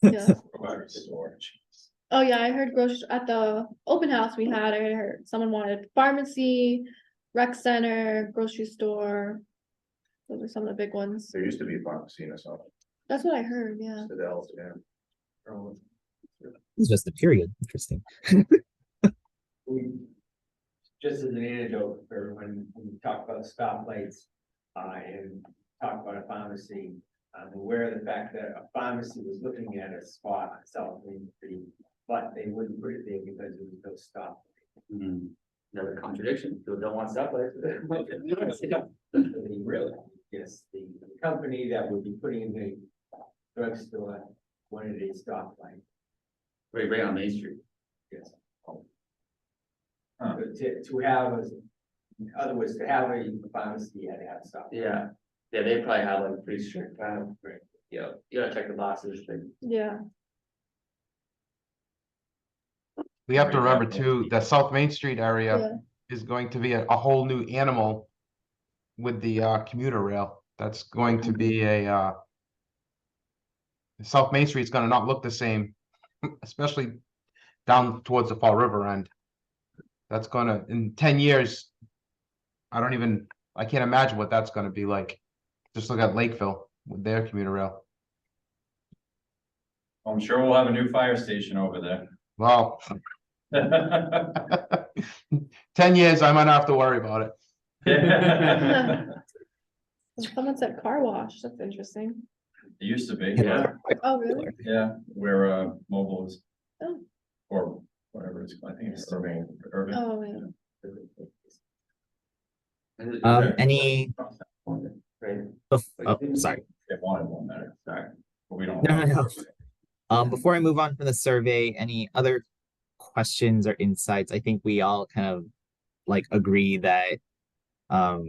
Yeah. Storage. Oh yeah, I heard at the open house we had, I heard someone wanted pharmacy, rec center, grocery store. Those are some of the big ones. There used to be a pharmacy in Minnesota. That's what I heard, yeah. Fidel's, yeah. It's just a period. Interesting. We, just as an anecdote for when we talk about stoplights, and talk about a pharmacy, I'm aware of the fact that a pharmacy was looking at a spot on South Main Street, but they wouldn't put it there because there was no stop. Another contradiction, people don't want stuff like. Really, yes, the company that would be putting in the drugstore wanted a stoplight, Right on Main Street. yes. Huh. To have, in other words, to have a pharmacy, you had to have a stop. Yeah, they probably have like pretty strict kind of, Right. you gotta check the boxes, but Yeah, We have to remember too, that South Main Street yeah, area is going to be a whole new animal with the commuter rail. That's going to be a South Main Street's gonna not look the same, especially down towards the Fall River end. That's gonna, in 10 years, I can't imagine what that's gonna be like. Just look at Lakeville with their commuter rail. I'm sure we'll have a new fire station over there. Well, 10 years, I might not have to worry about it. It someone said car wash, that's interesting. used to be, Yeah. Oh, really? yeah, where mobile is. Oh. Or whatever it's, I think it's Urban. Oh, yeah. Any, Right, sorry. They wanted one there, sorry. but we don't. No, no, no. Before I move on from the survey, any other questions or insights? I think we all kind of like agree that a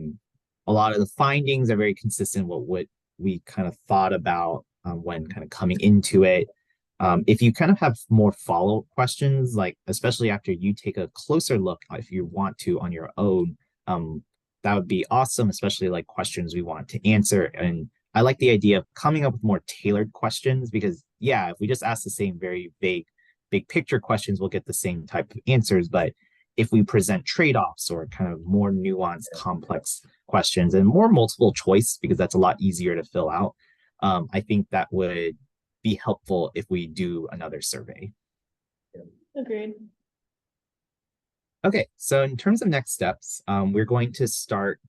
lot of the findings are very consistent with what we kind of thought about when kind of coming into it. If you kind of have more follow-up questions, like especially after you take a closer look, if you want to on your own, that would be awesome, especially like questions we want to answer. And I like the idea of coming up with more tailored questions because, yeah, if we just ask the same very vague, big picture questions, we'll get the same type of answers. But if we present trade-offs or kind of more nuanced, complex questions and more multiple choice, because that's a lot easier to fill out, I think that would be helpful if we do another survey. Agreed. Okay, so in terms of next steps, we're going to start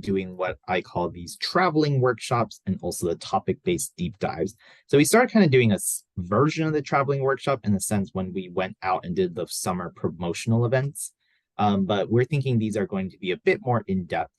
doing what I call these traveling workshops and also the topic-based deep dives. So we started kind of doing a version of the traveling workshop in the sense when we went out and did the summer promotional events. But we're thinking these are going to be a bit more in-depth.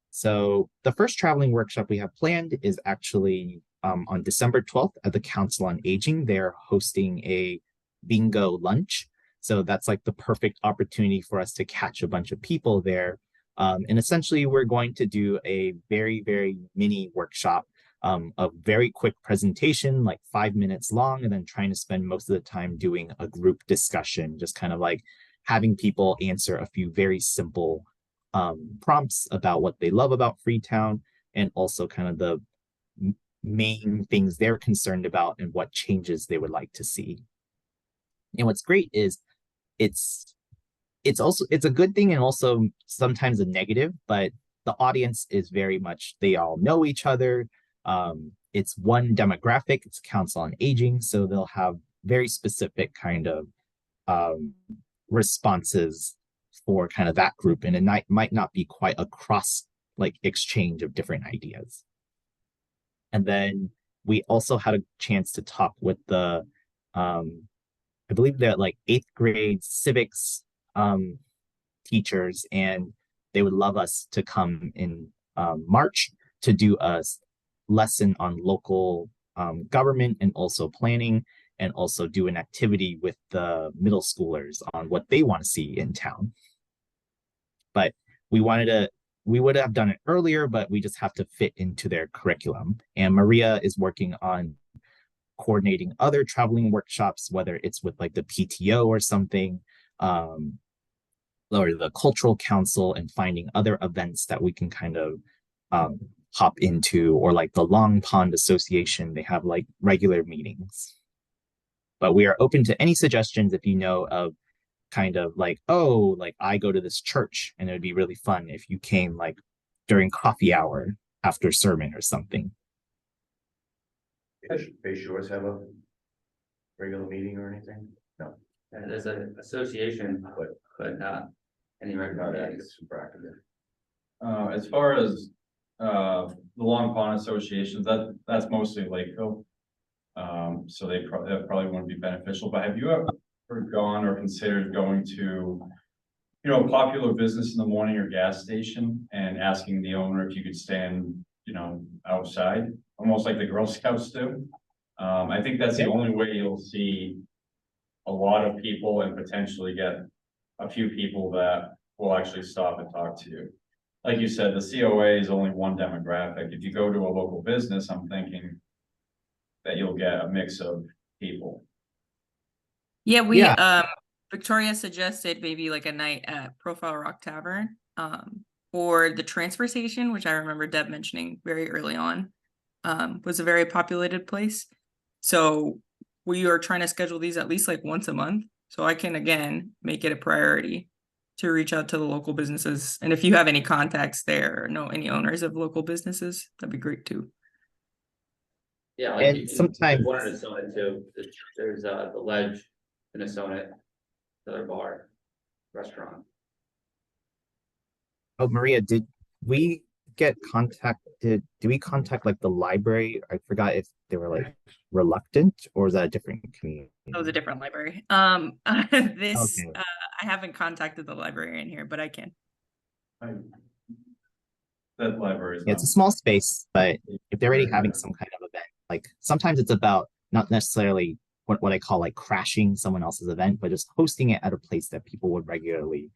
So the first traveling workshop we have planned is actually on December 12th at the Council on Aging. They're hosting a bingo lunch. So that's like the perfect opportunity for us to catch a bunch of people there. And essentially, we're going to do a very, very mini workshop, a very quick presentation, like 5 minutes long, and then trying to spend most of the time doing a group discussion, just kind of like having people answer a few very simple prompts about what they love about Freetown and also kind of the main things they're concerned about and what changes they would like to see. And what's great is it's a good thing and also sometimes a negative, but the audience is very much, they all know each other. It's one demographic, it's Council on Aging, so they'll have very specific kind of responses for kind of that group, and it might not be quite a cross like exchange of different ideas. And then we also had a chance to talk with the I believe they're like 8th grade civics teachers, and they would love us to come in March to do a lesson on local government and also planning, and also do an activity with the middle schoolers on what they want to see in town. But we would have done it earlier, but we just have to fit into their curriculum. And Maria is working on coordinating other traveling workshops, whether it's with like the PTO or something, or the cultural council, and finding other events that we can kind of hop into, or like the Long Pond Association, they have like regular meetings. But we are open to any suggestions if you know of kind of like, oh, like I go to this church and it would be really fun if you came like during coffee hour after sermon or something. Bay Shores have a regular meeting or anything? No. And there's an association, but not any regular meetings. Super active. As far as, the Long Pond Associations, that's mostly Lakeville. So that probably wouldn't be beneficial, but have you ever gone or considered going to, you know, a popular business in the morning or gas station and asking the owner if you could stand, you know, outside, almost like the Girl Scouts do? I think that's the only way you'll see a lot of people and potentially get a few people that will actually stop and talk to you. Like you said, the COA is only one demographic. If you go to a local business, I'm thinking that you'll get a mix of people. Yeah, we Yeah. Victoria suggested maybe like a night at Profile Rock Tavern, or the transfer station, which I remember Deb mentioning very early on, was a very populated place. So we are trying to schedule these at least like once a month. So I can again make it a priority to reach out to the local businesses. And if you have any contacts there or know any owners of local businesses, that'd be great too. Yeah, like And you can- sometimes- One in Asona too, there's the Ledge in Asona, another bar, restaurant. Oh, Maria, did we get contacted? Did we contact like the library? I forgot if they were like reluctant or is that a different community? That was a different library. This Okay. I haven't contacted the librarian here, but I can. That library is. Yeah, it's a small space, but if they're already having some kind of event, like sometimes it's about not necessarily what I call like crashing someone else's event, but just hosting it at a place that people would regularly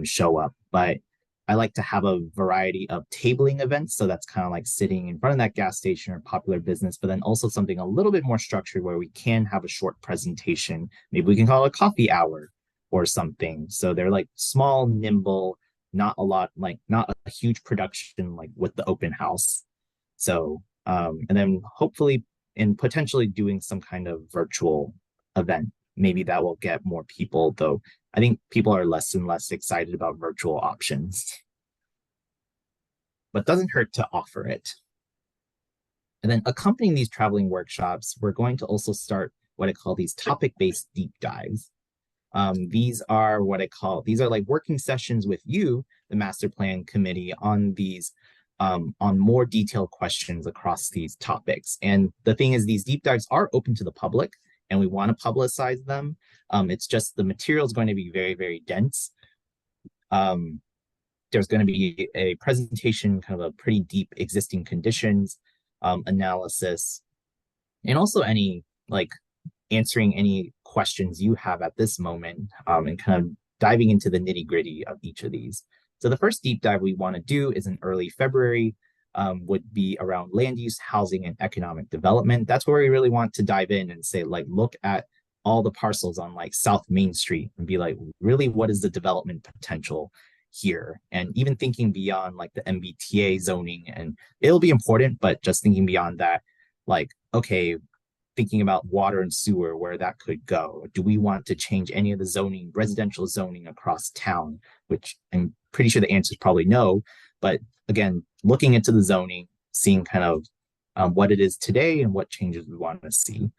show up. But I like to have a variety of tabling events. So that's kind of like sitting in front of that gas station or popular business, but then also something a little bit more structured where we can have a short presentation. Maybe we can call it a coffee hour or something. So they're like small, nimble, not a lot, like not a huge production like with the open house. So, and then hopefully in potentially doing some kind of virtual event, maybe that will get more people, though I think people are less and less excited about virtual options. But doesn't hurt to offer it. And then accompanying these traveling workshops, we're going to also start what I call these topic-based deep dives. These are like working sessions with you, the master plan committee, on these on more detailed questions across these topics. And the thing is, these deep dives are open to the public and we want to publicize them. It's just the material is going to be very, very dense. There's going to be a presentation, kind of a pretty deep existing conditions analysis, and also any like answering any questions you have at this moment, and kind of diving into the nitty gritty of each of these. So the first deep dive we want to do is in early February, would be around land use, housing, and economic development. That's where we really want to dive in and say, like, look at all the parcels on like South Main Street and be like, really, what is the development potential here? And even thinking beyond like the MBTA zoning, and it'll be important, but just thinking beyond that, like, okay, thinking about water and sewer, where that could go. Do we want to change any of the zoning, residential zoning across town? Which I'm pretty sure the answer is probably no. But again, looking into the zoning, seeing kind of what it is today and what changes we want to see.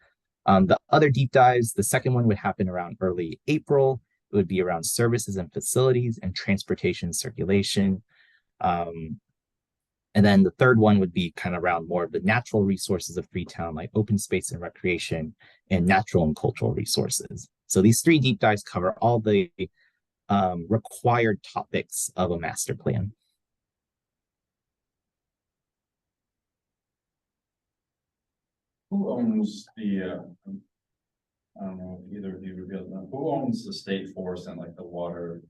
The other deep dives, the second one would happen around early April. It would be around services and facilities and transportation circulation. And then the third one would be kind of around more of the natural resources of Freetown, like open space and recreation and natural and cultural resources. So these three deep dives cover all the required topics of a master plan. Who owns the, I don't know if either of you revealed that, who owns the state forest and like the water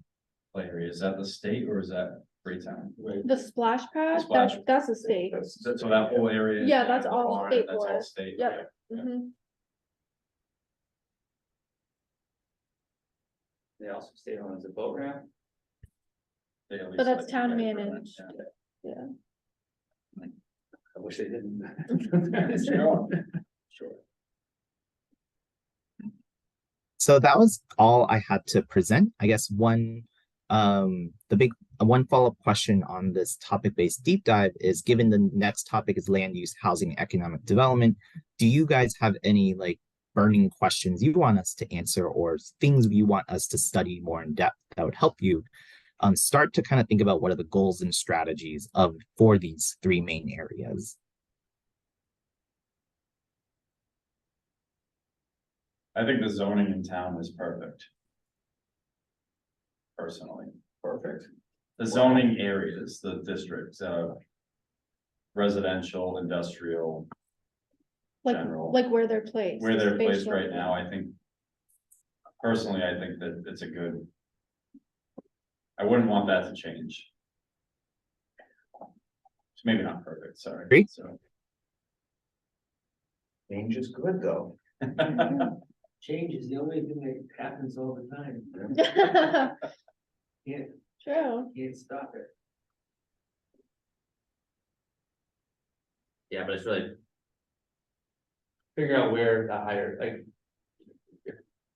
play area? Is that the state or is that Freetown? The splash pad, Splash. that's a state. So that whole area? Yeah, that's all Barn, state that's all forest. state, Yep. yeah. Mhm. They also stay on as a boat ramp. They at least But that's like- town yeah, managed. yeah. Yeah. I wish they didn't. Sure. Sure. So that was all I had to present. I guess one The big one follow-up question on this topic-based deep dive is, given the next topic is land use, housing, and economic development, do you guys have any like burning questions you want us to answer, or things you want us to study more in depth that would help you start to kind of think about what are the goals and strategies for these three main areas? I think the zoning in town is perfect. Personally, Perfect. the zoning areas, the districts, residential, industrial, Like, general. like where they're placed. Where they're based placed on- right now, I think. Personally, I think that it's a good. I wouldn't want that to change. It's maybe not perfect, sorry. Agree. So. Change is good, though. Change is the only thing that happens all the time. Can't, True. can't stop it. Yeah, but it's really. Figuring out where the higher, like.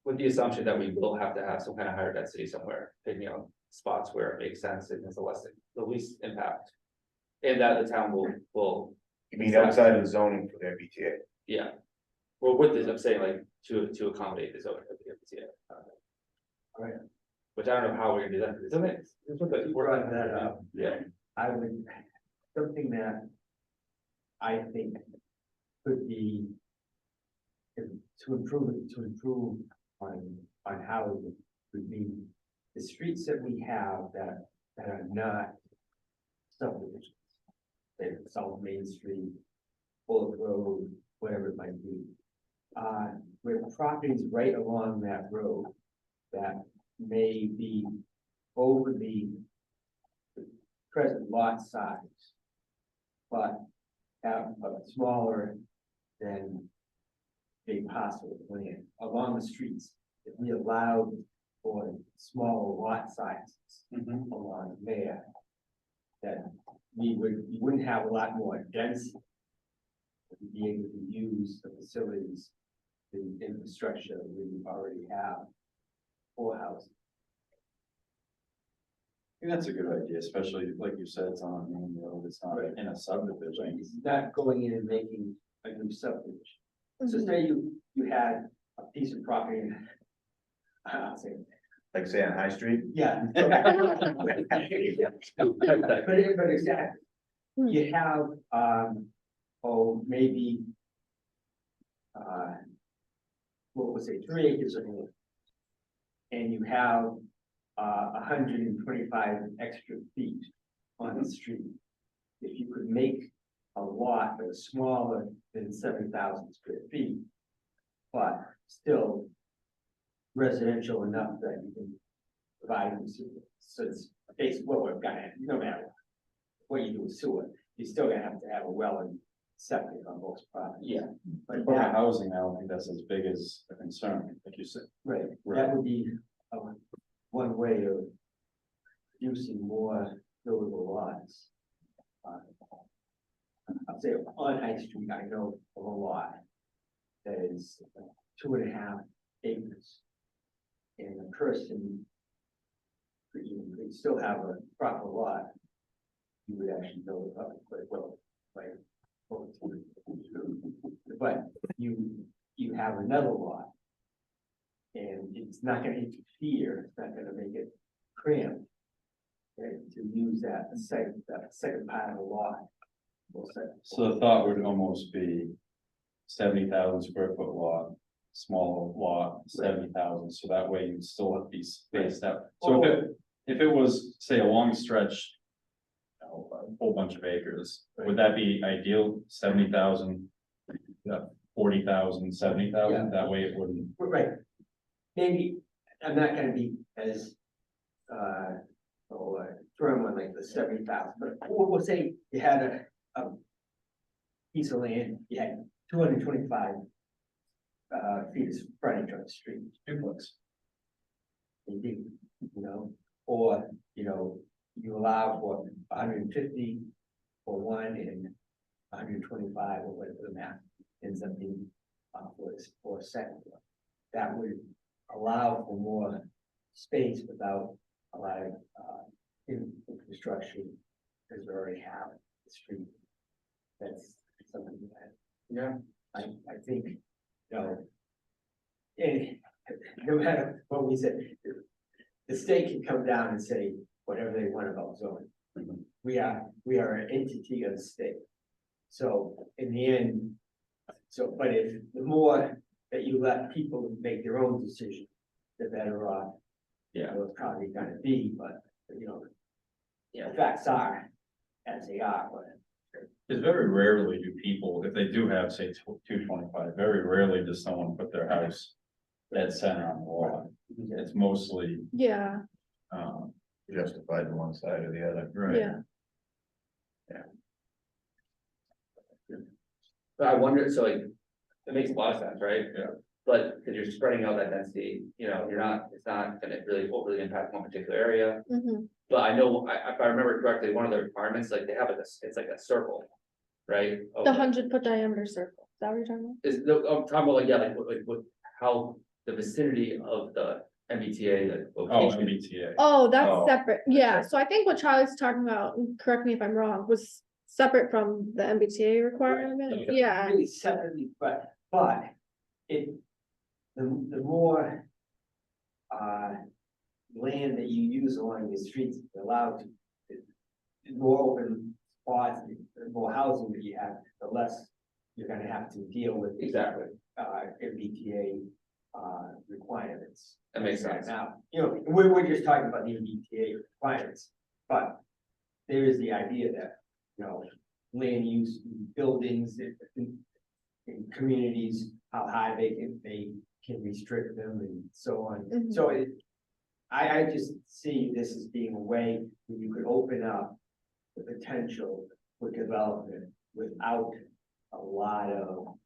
With the assumption that we will have to have some kind of higher density somewhere, picking out spots where it makes sense and has the least impact. And that the town will, You mean outside of the zoning for their BTA? yeah. Well, with this, I'm saying like to accommodate the zoning of the MBTA. Right. Which I don't know how we're gonna do that, because it's Brought that up. Yeah, I would, something that I think could be to improve on housing would be the streets that we have that are not subdivisions. Say South Main Street, Bullock Road, whatever it might be. Where properties right along that road that may be over the present lot size, but have a smaller than a parcel of land along the streets. If we allowed for smaller lot sizes along there, that we wouldn't have a lot more density. We'd be able to use the facilities, the infrastructure that we already have for housing. I think that's a good idea, especially like you said, it's on a main road, it's not in a subdivision. It's not going in and making a new subdivision. So Mhm. say you had a piece of property in, I'll say, Like say on High Street? yeah. But exactly, you have, maybe, what was it, 3 acres of land. And you have, 125 extra feet on the street. If you could make a lot that was smaller than 7,000 square feet, but still residential enough that you can provide them, so it's basically what we've got, no matter what you do with sewer, you're still gonna have to have a well and septic on most properties. yeah, But for housing, I don't think that's as big as a concern, like you said. Right, that would be, one way of using more buildable lots. I'd say on High Street, I know of a lot that is 2.5 acres. And a person could still have a proper lot. You would actually build it up quite well, right? But you have another lot. And it's not gonna interfere, it's not gonna make it cramped. Okay, to use that second part of the lot. So the thought would almost be 70,000 square foot lot, smaller lot, 70,000, so that way you'd still have these spaced out. So if it was, say, a long stretch. A whole bunch of acres, would that be ideal, 70,000? 40,000, 70,000, Yeah. that way it wouldn't. Right. Maybe, I'm not gonna be as, firm on like the 70,000, but we'll say you had a piece of land, you had 225 feet of frontage on the street, duplex. Maybe, or, you allow for 150 for one and 125 or whatever the math ends up being, for a second one. That would allow for more space without a lot of, infrastructure is already have the street. That's something that, Yeah. I think, you know, and no matter what we say, the state can come down and say whatever they want about zoning. We are an entity of the state. So in the end, but if the more that you let people make their own decision, the better off. Yeah. It's probably gonna be, but, you know, the facts are as they are, but. Because very rarely do people, if they do have, say, 225, very rarely does someone put their house dead center on the lot. It's mostly, Yeah, Justified to one side or the other. yeah. But I wonder, so like, it makes a lot of sense, right? Yeah. But, because you're spreading out that density, it's not gonna really overly impact one particular area. Mhm. But I know, if I remember correctly, one of the requirements, like, they have it's like a circle, right? of, The like, 100-foot diameter circle, is that what you're talking about? Is, no, I'm talking about like, yeah, like what, how the vicinity of the MBTA, like, oh, location. MBTA. Oh, that's Oh, separate, yeah, so I think what Charlie's talking about, and correct me if I'm wrong, was separate from the MBTA requirement, Okay. yeah. Really separately, but it, the more. Land that you use along the streets allowed to. The more open spots, the more housing that you have, the less you're gonna have to deal with. Exactly. MBTA, requirements. That makes sense. Now, we're just talking about the MBTA requirements, but there is the idea that, land use, buildings, in communities, how high they can restrict them and so on. Mhm. So I just see this as being a way where you could open up the potential for development without a lot of,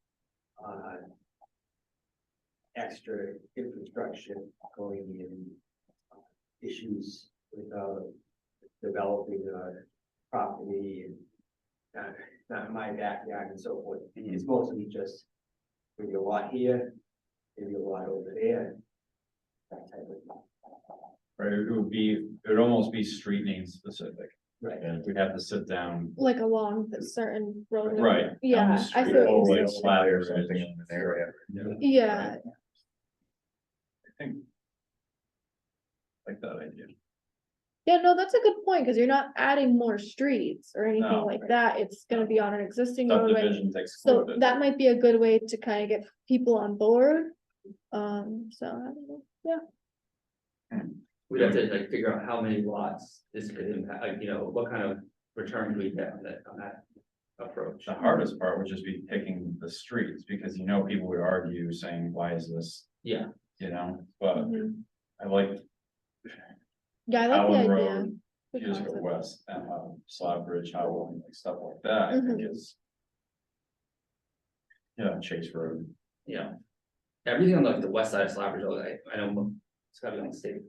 extra infrastructure going in, issues with, developing, property and not my backyard and so forth. It's mostly just maybe a lot here, maybe a lot over there. That type of. Right, it would almost be street name specific. Right. And we'd have to sit down. Like along the certain road. Right. down the Yeah, I street, see what or you're like saying. flat Or something in an area. Yeah, I think. Like that idea. yeah, no, that's a good point, because you're not adding more streets or anything No. like that, it's gonna be on an existing roadway. Subdivisions So excluded. that might be a good way to kind of get people on board. So, I don't know, yeah. We'd have to like figure out how many lots this could impact, like, what kind of return do we get on that approach. The hardest part would just be picking the streets, because people would argue saying, why is this, Yeah, but Mhm. I like Yeah, I like the Allen idea. Road, Good just go concept. west, and Slab Bridge, Howell, like stuff like that, I think Mhm. is. Chase Road, everything on like the west side of Slappers, I know it's gotta be on the state.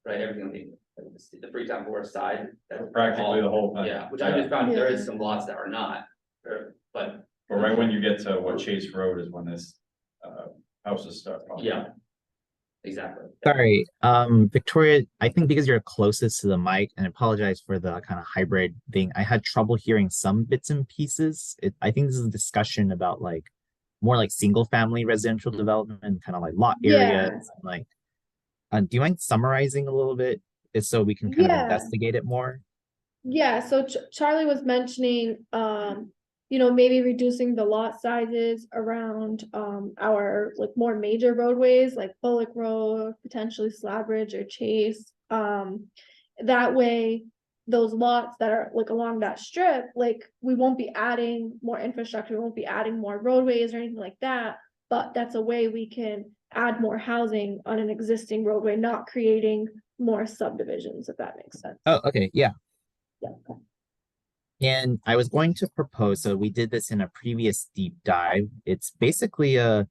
Right, everything on the Freetown Forest side. that's practically the whole thing. Yeah, which I just found there is Yeah. some lots that are not, but But right when you get to what Chase Road is when this, houses start. popping yeah. up. Exactly. Sorry, Victoria, I think because you're closest to the mic, and I apologize for the kind of hybrid thing, I had trouble hearing some bits and pieces. I think this is a discussion about more like single family residential development and kind of like lot Yeah. areas. Do you mind summarizing a little bit, just so we can kind of Yeah. investigate it more? Yeah, so Charlie was mentioning, maybe reducing the lot sizes around, our like more major roadways, like Bullock Road, potentially Slab Ridge or Chase. That way, those lots that are like along that strip, like, we won't be adding more infrastructure, we won't be adding more roadways or anything like that. But that's a way we can add more housing on an existing roadway, not creating more subdivisions, if that makes sense. Oh, okay, yeah. Yeah. And I was going to propose, so we did this in a previous deep dive. It's basically a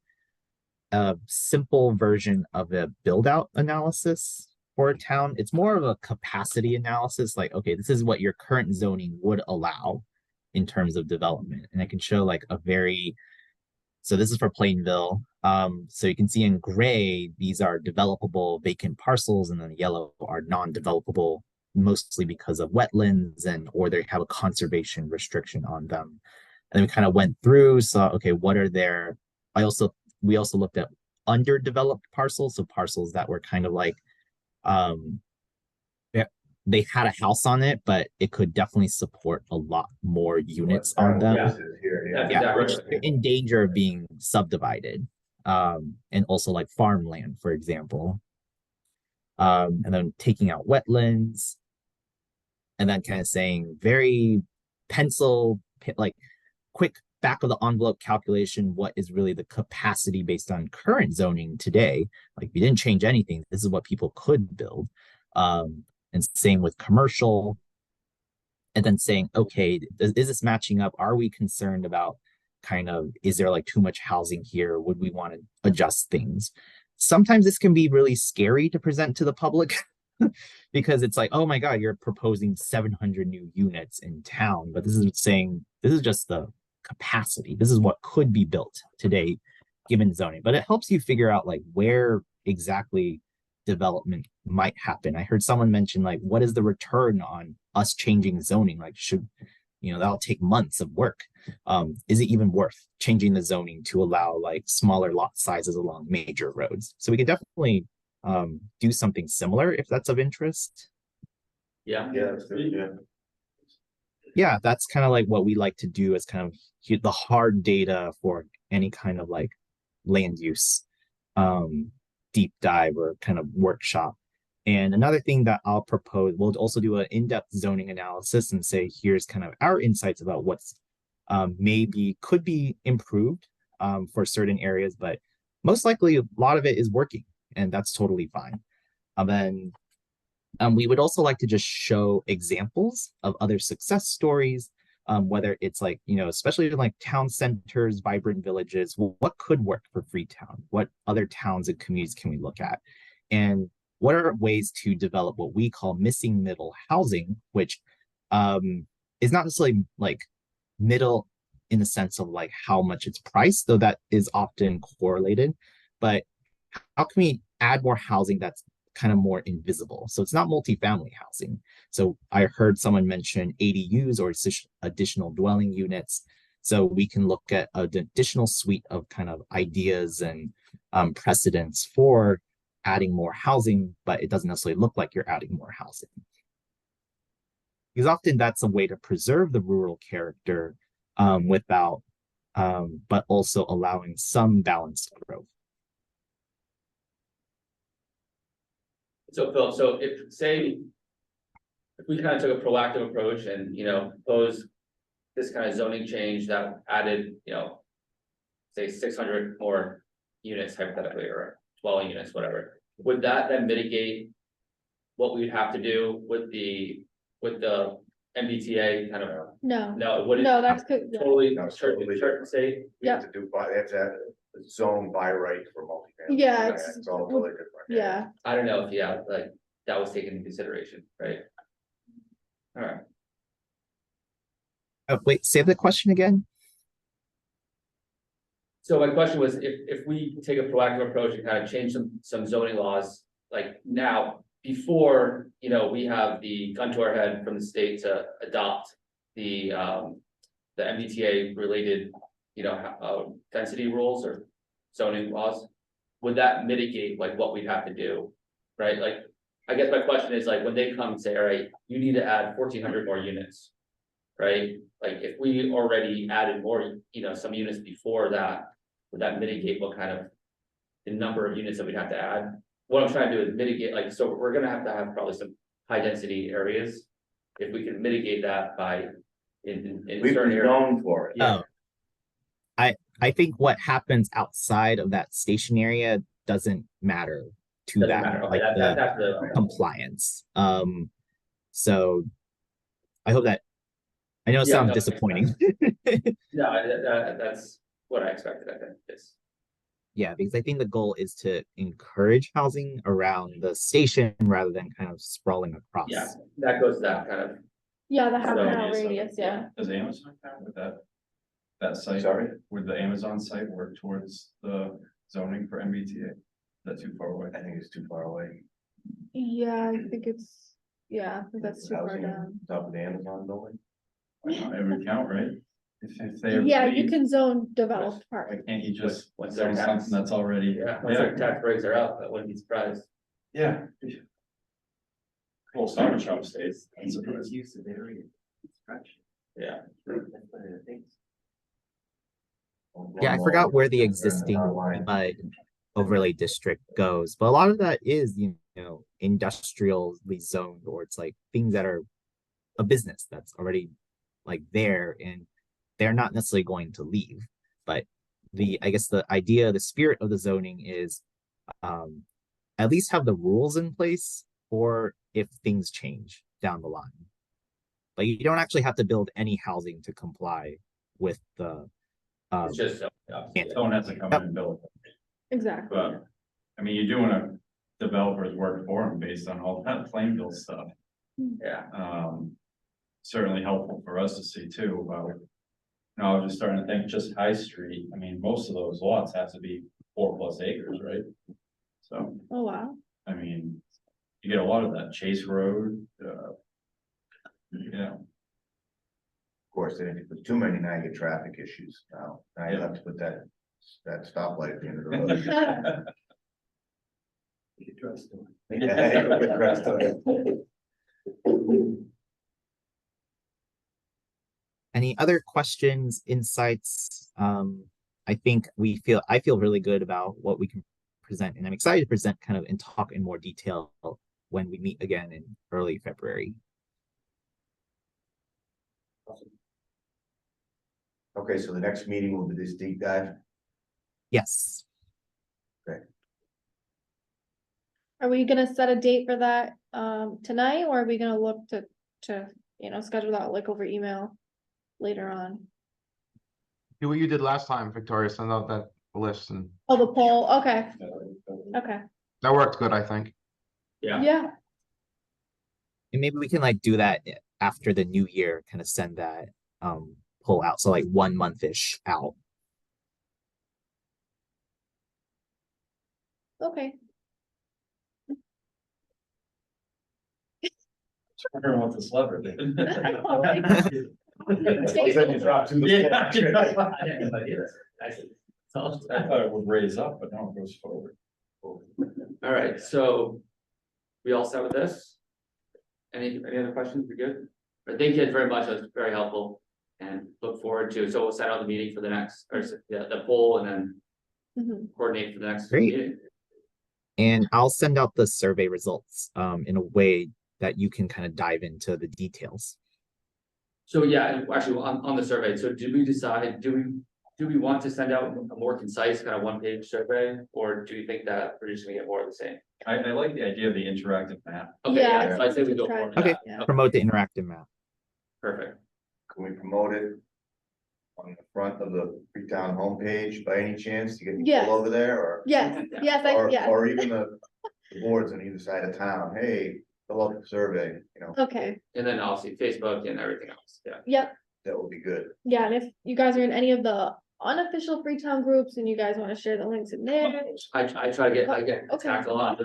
simple version of a build out analysis for a town. It's more of a capacity analysis, like, okay, this is what your current zoning would allow in terms of development. And I can show like a very So this is for Plainville. So you can see in gray, these are developable vacant parcels, and then the yellow are non-developable, mostly because of wetlands or they have a conservation restriction on them. And then we kind of went through, saw, okay, what are there? We also looked at underdeveloped parcels, so parcels that were kind of like, they had a house on it, but it could definitely support a lot more units on them. This is here, yeah. That's Yeah, exactly which right. in danger of being subdivided. And also like farmland, for example. And then taking out wetlands. And then kind of saying very like quick back of the envelope calculation, what is really the capacity based on current zoning today? Like, we didn't change anything. This is what people could build. And same with commercial. And then saying, okay, is this matching up? Are we concerned about is there like too much housing here? Would we want to adjust things? Sometimes this can be really scary to present to the public because it's like, oh my God, you're proposing 700 new units in town. But this is saying, this is just the capacity. This is what could be built today, given zoning. But it helps you figure out like where exactly development might happen. I heard someone mention like, what is the return on us changing zoning? Like, that'll take months of work. Is it even worth changing the zoning to allow like smaller lot sizes along major roads? So we could definitely do something similar if that's of interest. Yeah. Yeah, that's good, yeah. Yeah, that's kind of like what we like to do as kind of the hard data for any kind of like land use deep dive or kind of workshop. And another thing that I'll propose, we'll also do an in-depth zoning analysis and say, here's kind of our insights about what's maybe could be improved for certain areas, but most likely a lot of it is working, and that's totally fine. And we would also like to just show examples of other success stories, whether it's like, especially in like town centers, vibrant villages, what could work for Freetown? What other towns and communities can we look at? And what are ways to develop what we call missing middle housing, which is not necessarily like middle in the sense of like how much it's priced, though that is often correlated, but how can we add more housing that's kind of more invisible? So it's not multifamily housing. So I heard someone mention ADUs or additional dwelling units. So we can look at an additional suite of kind of ideas and precedents for adding more housing, but it doesn't necessarily look like you're adding more housing. Because often that's a way to preserve the rural character without, but also allowing some balanced growth. So Phil, so if we kind of took a proactive approach and, proposed this kind of zoning change that added, say 600 more units hypothetically, or dwelling units, whatever, would that then mitigate what we'd have to do with the MBTA kind of? No, No, it wouldn't. no, that's good. Yeah. Totally, No, it's totally certain state. We have to they have to have a zone by right for multifamily. Yeah, It's all totally different. Yeah, I don't know if, like, that was taken into consideration, right? All right. Wait, say the question again. So my question was, if we take a proactive approach and kind of change some zoning laws, like now, before, we have the gun to our head from the state to adopt the MBTA related, density rules or zoning laws, would that mitigate like what we'd have to do, right? Like, I guess my question is like, when they come and say, all right, you need to add 1,400 more units, right? Like, if we already added more, some units before that, would that mitigate what kind of the number of units that we'd have to add? What I'm trying to do is mitigate, like, so we're gonna have to have probably some high density areas. If we can mitigate that by in We've certain been areas. known for it. Yeah. I think what happens outside of that station area doesn't matter to Doesn't that, matter. Okay, like that's the the. compliance. So I hope that, I know it Yeah, sounds no, disappointing. No, that's what I expected, I think, yes. Yeah, because I think the goal is to encourage housing around the station rather than kind of sprawling across. Yeah, that goes to that kind of, yeah, the half So- mile radius, yeah. Does anyone like that with that? That site, Sorry? would the Amazon site work towards the zoning for MBTA? Is that too far away? I think it's too far away. Yeah, I think it's, yeah, I think that's too far Housing down. Top of the Amazon building. Why not? It would count, right? If they. Yeah, you leave, can zone developed Why part. can't you just What's zone their tax? something that's already? Yeah, once their tax breaks are out, I wouldn't be surprised. Yeah. Well, Stop and Shop stays. I'm surprised. Use of area. Construction. Yeah. That's one of the things. Yeah, I forgot where the existing overlay district goes, but a lot of that is, you know, industrially zoned, or it's like things that are a business that's already like there, and they're not necessarily going to leave. But I guess the idea, the spirit of the zoning is at least have the rules in place for if things change down the line. Like you don't actually have to build any housing to comply with the It's just, Someone has to come in and build it. Exactly. But, I mean, you're doing a developer's work for them based on all that Plainville stuff. yeah, Certainly helpful for us to see too about. I was just starting to think just High Street, I mean, most of those lots have to be 4+ acres, right? So, Oh, wow. I mean, you get a lot of that Chase Road, yeah, Of course, then if you put too many, now you get traffic issues now. Now you have to put that stoplight at the end of the road. You could trust them. Yeah, you get rest of it. Any other questions, insights? I feel really good about what we can present, and I'm excited to present kind of and talk in more detail when we meet again in early February. Okay, so the next meeting will be this deep dive. Yes. Are we gonna set a date for that, tonight, or are we gonna look to, you know, schedule that like over email later on? Do what you did last time, Victoria, send out that list, and Oh, the poll, okay, okay, that worked good, I think. yeah, yeah, And maybe we can like do that after the new year, kind of send that pull out. So like 1 month-ish out. okay. I don't know what this lever did. Then you drop to the Yeah. floor. I didn't know that either. I thought it would raise up, but now it goes forward. All right, so we all set with this? Any other questions? We good? But thank you guys very much. That was very helpful, and look forward to, so we'll set out the meeting for the next, or the poll, and then Mhm. coordinate for the next Great. meeting. And I'll send out the survey results in a way that you can kind of dive into the details. So yeah, and actually on the survey, so did we decide, do we want to send out a more concise kind of 1-page survey? Or do you think that we're just gonna get more of the same? I like the idea of the interactive map. Okay, Yeah, yeah, so I'd say we go try for it. Okay. Yeah. Promote the interactive map. Perfect. Can we promote it on the front of the Freetown homepage by any chance to get Yes. people over there, or? Yes, yes, yes, Or even the boards on either side of town, hey, fill out the survey, you know, okay, And then obviously Facebook and everything else, yeah. yep, that would be good. yeah, and if you guys are in any of the unofficial Freetown groups and you guys wanna share the links in there. I try to get, Okay. attacked a lot. I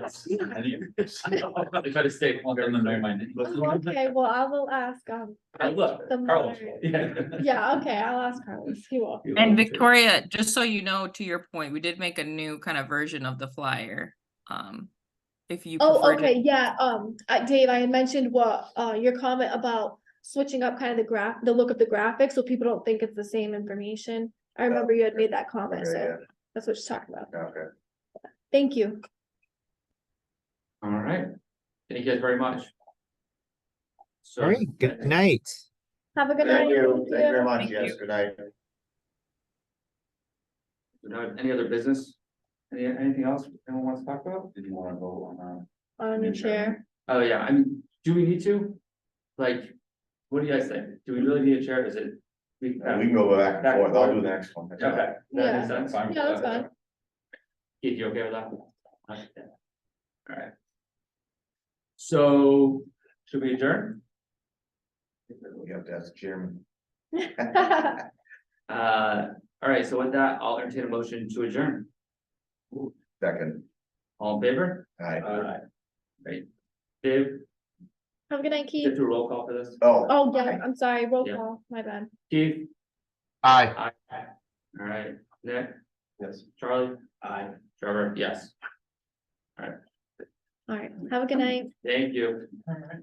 try to stay. Want them to know my name. Okay, well, I will ask, I look, the Carlos. moderator. Yeah, okay, I'll ask Carlos, he will. And Victoria, just so you know, to your point, we did make a new kind of version of the flyer. If you Oh, prefer to- okay, yeah, Dave, I had mentioned what, your comment about switching up kind of the look of the graphics, so people don't think it's the same information. I remember you had made that comment, Okay, so yeah. that's what she's talking about. Okay. Thank you. All right, thank you guys very much. So. All right. Good night. Have a good Thank night. you, thank you very much, Thank yes, you. good night. Any other business? Anything else anyone wants to talk about? Did you want to vote on On a new chair. Oh, yeah, I mean, do we need to? Like, what do you guys think? Do we really need a chair? Is it? We can go back and forth, I'll do the next one. that's all. Okay. That Yeah. makes sense. Fine with Yeah, that's that. fine. Keith, you okay with that? Okay. All right. So, should we adjourn? We have to ask the chairman. All right, so with that, I'll entertain a motion to adjourn. Second, All in favor? aye. Dave, Have a good night, get Keith. through roll call for this. Oh, yeah, I'm sorry, roll Yeah. call, my bad. Keith? Aye. All right, Nick, Yes. Charlie, Aye. Trevor, yes. All right, have a good night. Thank you. All right.